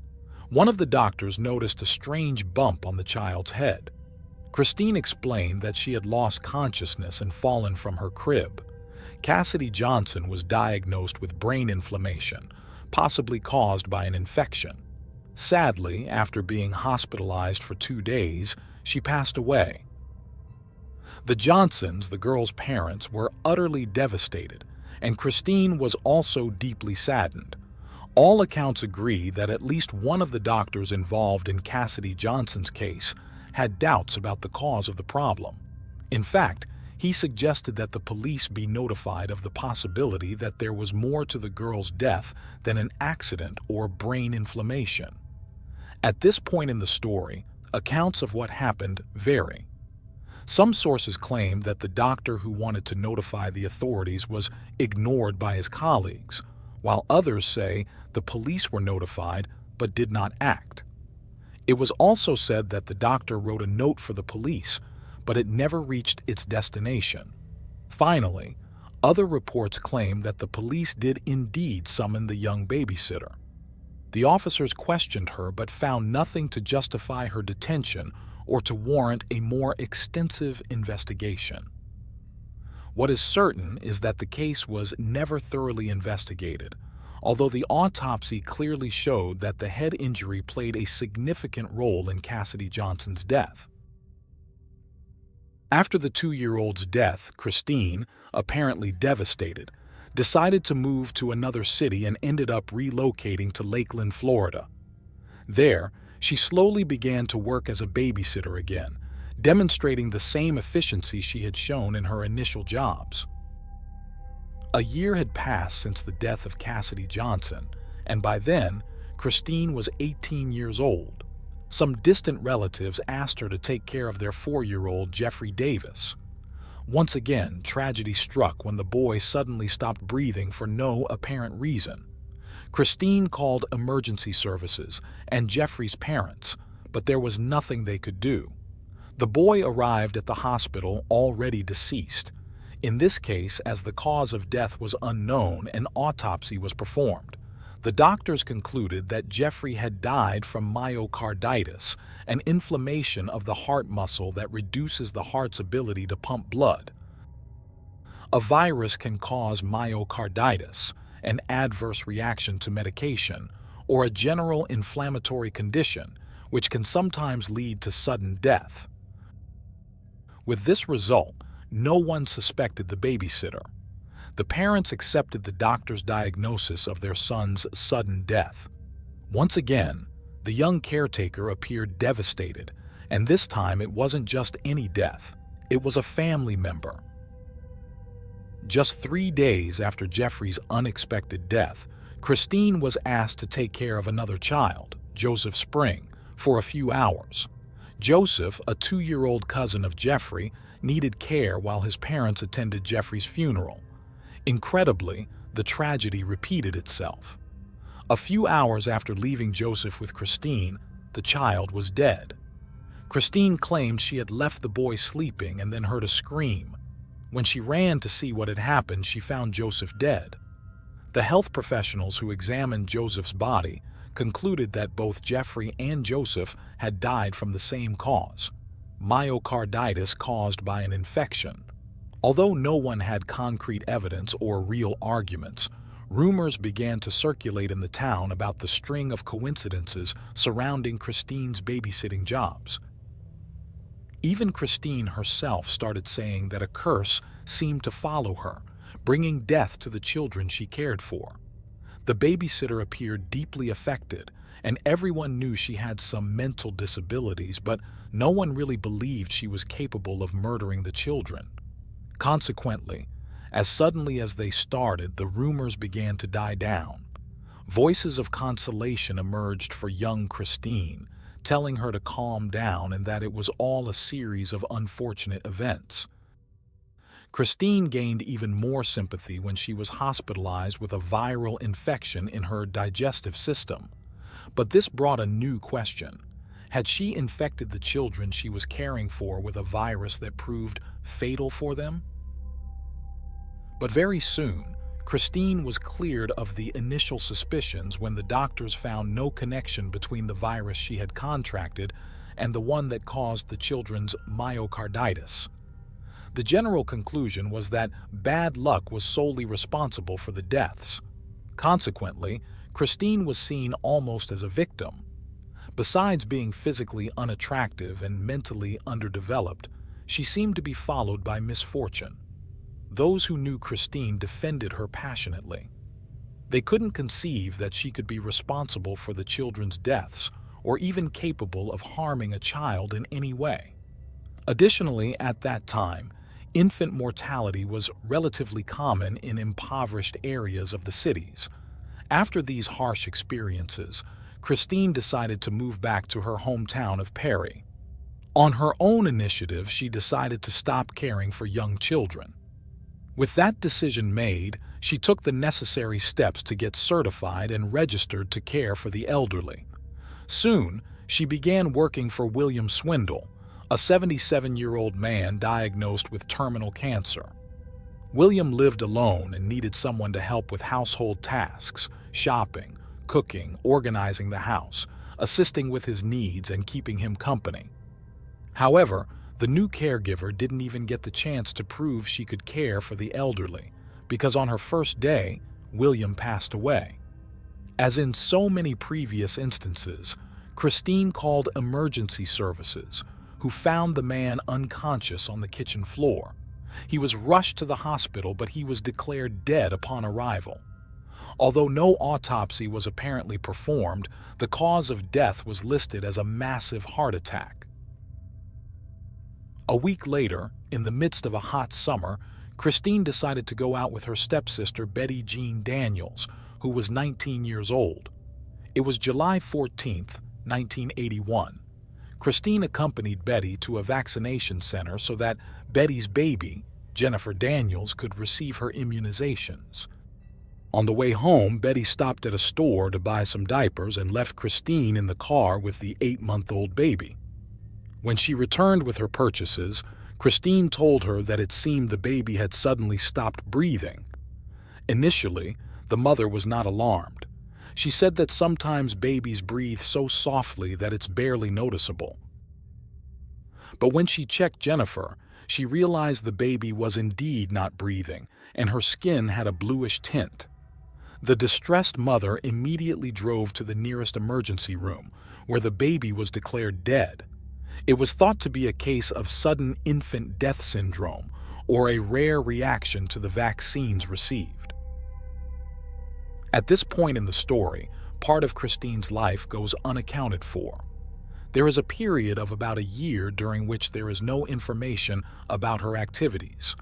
Speaker 1: One of the doctors noticed a strange bump on the child's head. Christine explained that she had lost consciousness and fallen from her crib. Cassidy Johnson was diagnosed with brain inflammation, possibly caused by an infection. Sadly, after being hospitalized for 2 days, she passed away. The Johnsons, the girl's parents, were utterly devastated, and Christine was also deeply saddened. All accounts agree that at least one of the doctors involved in Cassidy Johnson's case had doubts about the cause of the problem. In fact, he suggested that the police be notified of the possibility that there was more to the girl's death than an accident or brain inflammation. At this point in the story, accounts of what happened vary. Some sources claim that the doctor who wanted to notify the authorities was ignored by his colleagues, while others say the police were notified but did not act. It was also said that the doctor wrote a note for the police, but it never reached its destination. Finally, other reports claim that the police did indeed summon the young babysitter. The officers questioned her but found nothing to justify her detention or to warrant a more extensive investigation. What is certain is that the case was never thoroughly investigated, although the autopsy clearly showed that the head injury played a significant role in Cassidy Johnson's death. After the 2-year-old's death, Christine, apparently devastated, decided to move to another city and ended up relocating to Lakeland, Florida. There, she slowly began to work as a babysitter again, demonstrating the same efficiency she had shown in her initial jobs. A year had passed since the death of Cassidy Johnson, and by then, Christine was 18 years old. Some distant relatives asked her to take care of their 4-year-old Jeffrey Davis. Once again, tragedy struck when the boy suddenly stopped breathing for no apparent reason. Christine called emergency services and Jeffrey's parents, but there was nothing they could do. The boy arrived at the hospital already deceased. In this case, as the cause of death was unknown, an autopsy was performed. The doctors concluded that Jeffrey had died from myocarditis, an inflammation of the heart muscle that reduces the heart's ability to pump blood. A virus can cause myocarditis, an adverse reaction to medication, or a general inflammatory condition, which can sometimes lead to sudden death. With this result, no one suspected the babysitter. The parents accepted the doctor's diagnosis of their son's sudden death. Once again, the young caretaker appeared devastated, and this time it wasn't just any death, it was a family member. Just 3 days after Jeffrey's unexpected death, Christine was asked to take care of another child, Joseph Spring, for a few hours. Joseph, a 2-year-old cousin of Jeffrey, needed care while his parents attended Jeffrey's funeral. Incredibly, the tragedy repeated itself. A few hours after leaving Joseph with Christine, the child was dead. Christine claimed she had left the boy sleeping and then heard a scream. When she ran to see what had happened, she found Joseph dead. The health professionals who examined Joseph's body concluded that both Jeffrey and Joseph had died from the same cause, myocarditis caused by an infection. Although no one had concrete evidence or real arguments, rumors began to circulate in the town about the string of coincidences surrounding Christine's babysitting jobs. Even Christine herself started saying that a curse seemed to follow her, bringing death to the children she cared for. The babysitter appeared deeply affected, and everyone knew she had some mental disabilities, but no one really believed she was capable of murdering the children. Consequently, as suddenly as they started, the rumors began to die down. Voices of consolation emerged for young Christine, telling her to calm down and that it was all a series of unfortunate events. Christine gained even more sympathy when she was hospitalized with a viral infection in her digestive system. But this brought a new question. Had she infected the children she was caring for with a virus that proved fatal for them? But very soon, Christine was cleared of the initial suspicions when the doctors found no connection between the virus she had contracted and the one that caused the children's myocarditis. The general conclusion was that bad luck was solely responsible for the deaths. Consequently, Christine was seen almost as a victim. Besides being physically unattractive and mentally underdeveloped, she seemed to be followed by misfortune. Those who knew Christine defended her passionately. They couldn't conceive that she could be responsible for the children's deaths or even capable of harming a child in any way. Additionally, at that time, infant mortality was relatively common in impoverished areas of the cities. After these harsh experiences, Christine decided to move back to her hometown of Perry. On her own initiative, she decided to stop caring for young children. With that decision made, she took the necessary steps to get certified and registered to care for the elderly. Soon, she began working for William Swindle, a 77-year-old man diagnosed with terminal cancer. William lived alone and needed someone to help with household tasks, shopping, cooking, organizing the house, assisting with his needs, and keeping him company. However, the new caregiver didn't even get the chance to prove she could care for the elderly, because on her first day, William passed away. As in so many previous instances, Christine called emergency services, who found the man unconscious on the kitchen floor. He was rushed to the hospital, but he was declared dead upon arrival. Although no autopsy was apparently performed, the cause of death was listed as a massive heart attack. A week later, in the midst of a hot summer, Christine decided to go out with her stepsister Betty Jean Daniels, who was 19 years old. It was July 14th, 1981. Christine accompanied Betty to a vaccination center so that Betty's baby, Jennifer Daniels, could receive her immunizations. On the way home, Betty stopped at a store to buy some diapers and left Christine in the car with the 8-month-old baby. When she returned with her purchases, Christine told her that it seemed the baby had suddenly stopped breathing. Initially, the mother was not alarmed. She said that sometimes babies breathe so softly that it's barely noticeable. But when she checked Jennifer, she realized the baby was indeed not breathing, and her skin had a bluish tint. The distressed mother immediately drove to the nearest emergency room, where the baby was declared dead. It was thought to be a case of sudden infant death syndrome, or a rare reaction to the vaccines received. At this point in the story, part of Christine's life goes unaccounted for. There is a period of about a year during which there is no information about her activities.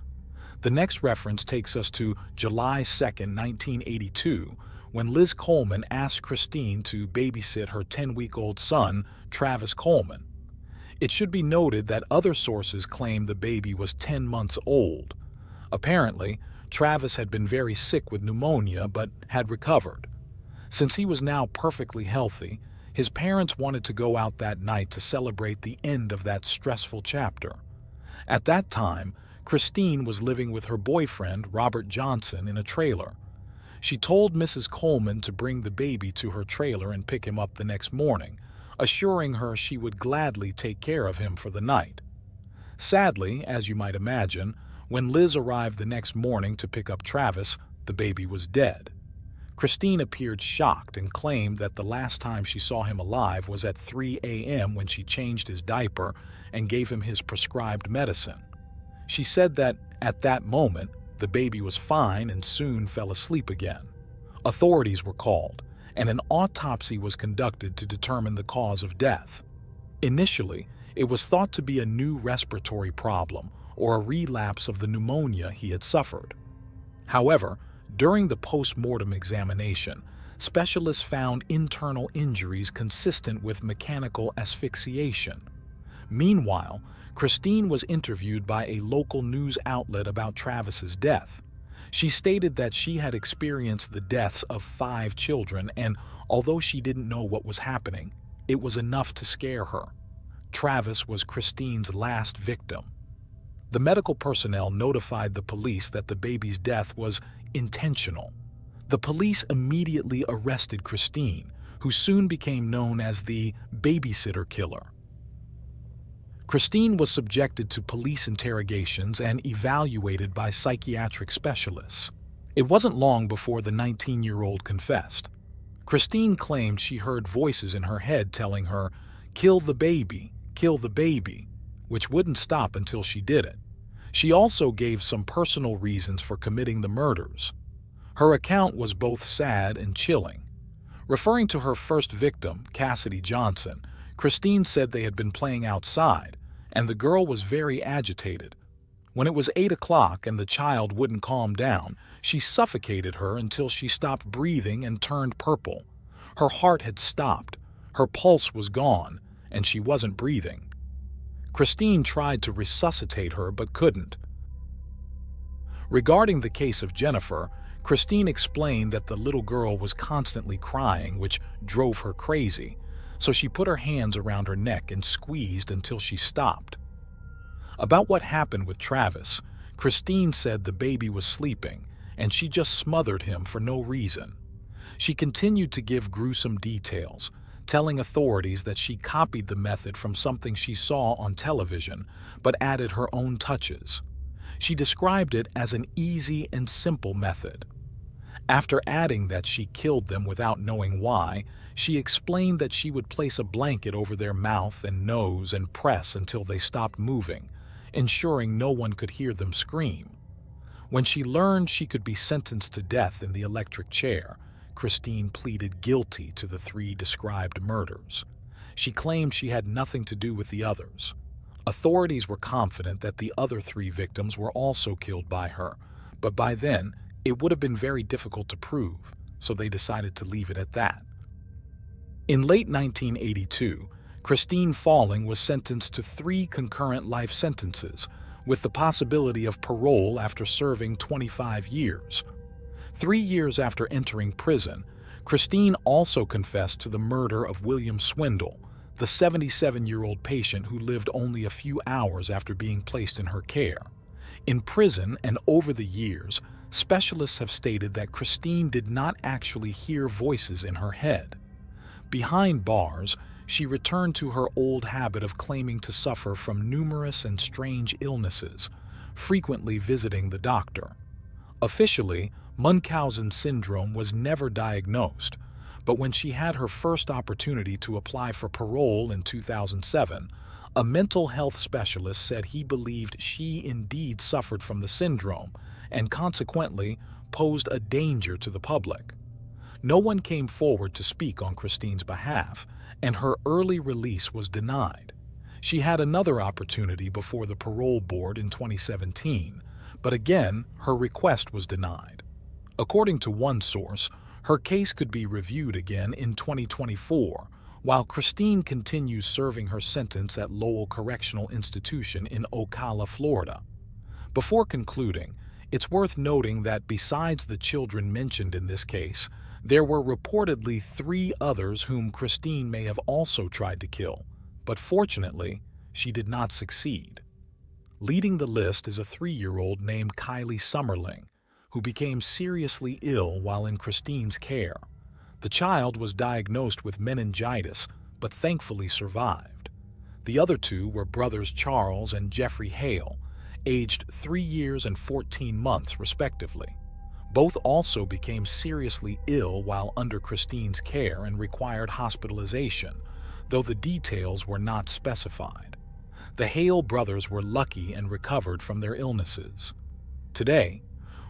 Speaker 1: The next reference takes us to July 2nd, 1982, when Liz Coleman asked Christine to babysit her 10-week-old son, Travis Coleman. It should be noted that other sources claim the baby was 10 months old. Apparently, Travis had been very sick with pneumonia but had recovered. Since he was now perfectly healthy, his parents wanted to go out that night to celebrate the end of that stressful chapter. At that time, Christine was living with her boyfriend, Robert Johnson, in a trailer. She told Mrs. Coleman to bring the baby to her trailer and pick him up the next morning, assuring her she would gladly take care of him for the night. Sadly, as you might imagine, when Liz arrived the next morning to pick up Travis, the baby was dead. Christine appeared shocked and claimed that the last time she saw him alive was at 3 a.m. when she changed his diaper and gave him his prescribed medicine. She said that, at that moment, the baby was fine and soon fell asleep again. Authorities were called, and an autopsy was conducted to determine the cause of death. Initially, it was thought to be a new respiratory problem or a relapse of the pneumonia he had suffered. However, during the post-mortem examination, specialists found internal injuries consistent with mechanical asphyxiation. Meanwhile, Christine was interviewed by a local news outlet about Travis's death. She stated that she had experienced the deaths of 5 children, and although she didn't know what was happening, it was enough to scare her. Travis was Christine's last victim. The medical personnel notified the police that the baby's death was intentional. The police immediately arrested Christine, who soon became known as the babysitter killer. Christine was subjected to police interrogations and evaluated by psychiatric specialists. It wasn't long before the 19-year-old confessed. Christine claimed she heard voices in her head telling her, kill the baby," which wouldn't stop until she did it. She also gave some personal reasons for committing the murders. Her account was both sad and chilling. Referring to her first victim, Cassidy Johnson, Christine said they had been playing outside, and the girl was very agitated. When it was 8 o'clock and the child wouldn't calm down, she suffocated her until she stopped breathing and turned purple. Her heart had stopped, her pulse was gone, and she wasn't breathing. Christine tried to resuscitate her but couldn't. Regarding the case of Jennifer, Christine explained that the little girl was constantly crying, which drove her crazy, so she put her hands around her neck and squeezed until she stopped. About what happened with Travis, Christine said the baby was sleeping, and she just smothered him for no reason. She continued to give gruesome details, telling authorities that she copied the method from something she saw on television, but added her own touches. She described it as an easy and simple method. After adding that she killed them without knowing why, she explained that she would place a blanket over their mouth and nose and press until they stopped moving, ensuring no one could hear them scream. When she learned she could be sentenced to death in the electric chair, Christine pleaded guilty to the 3 described murders. She claimed she had nothing to do with the others. Authorities were confident that the other 3 victims were also killed by her, but by then, it would have been very difficult to prove, so they decided to leave it at that. In late 1982, Christine Falling was sentenced to 3 concurrent life sentences, with the possibility of parole after serving 25 years. 3 years after entering prison, Christine also confessed to the murder of William Swindle, the 77-year-old patient who lived only a few hours after being placed in her care. In prison and over the years, specialists have stated that Christine did not actually hear voices in her head. Behind bars, she returned to her old habit of claiming to suffer from numerous and strange illnesses, frequently visiting the doctor. Officially, Munchausen syndrome was never diagnosed, but when she had her first opportunity to apply for parole in 2007, a mental health specialist said he believed she indeed suffered from the syndrome and consequently posed a danger to the public. No one came forward to speak on Christine's behalf, and her early release was denied. She had another opportunity before the parole board in 2017, but again, her request was denied. According to one source, her case could be reviewed again in 2024, while Christine continues serving her sentence at Lowell Correctional Institution in Ocala, Florida. Before concluding, it's worth noting that besides the children mentioned in this case, there were reportedly 3 others whom Christine may have also tried to kill, but fortunately, she did not succeed. Leading the list is a 3-year-old named Kylie Summerling, who became seriously ill while in Christine's care. The child was diagnosed with meningitis, but thankfully survived. The other 2 were brothers Charles and Jeffrey Hale, aged 3 years and 14 months respectively. Both also became seriously ill while under Christine's care and required hospitalization, though the details were not specified. The Hale brothers were lucky and recovered from their illnesses. Today,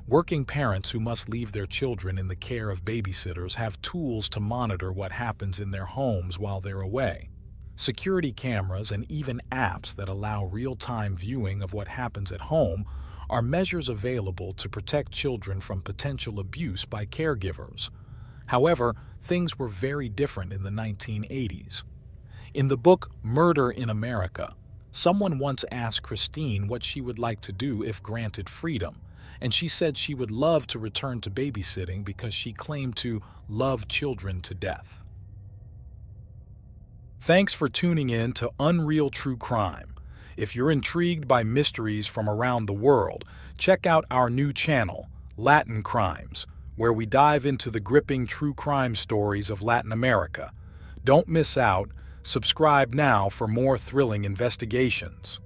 Speaker 1: working parents who must leave their children in the care of babysitters have tools to monitor what happens in their homes while they're away. Security cameras and even apps that allow real-time viewing of what happens at home are measures available to protect children from potential abuse by caregivers. However, things were very different in the 1980s. In the book Murder in America, someone once asked Christine what she would like to do if granted freedom, and she said she would love to return to babysitting because she claimed to love children to death. Thanks for tuning in to Unreal True Crime. If you're intrigued by mysteries from around the world, check out our new channel, Latin Crimes, where we dive into the gripping true crime stories of Latin America. Don't miss out. Subscribe now for more thrilling investigations.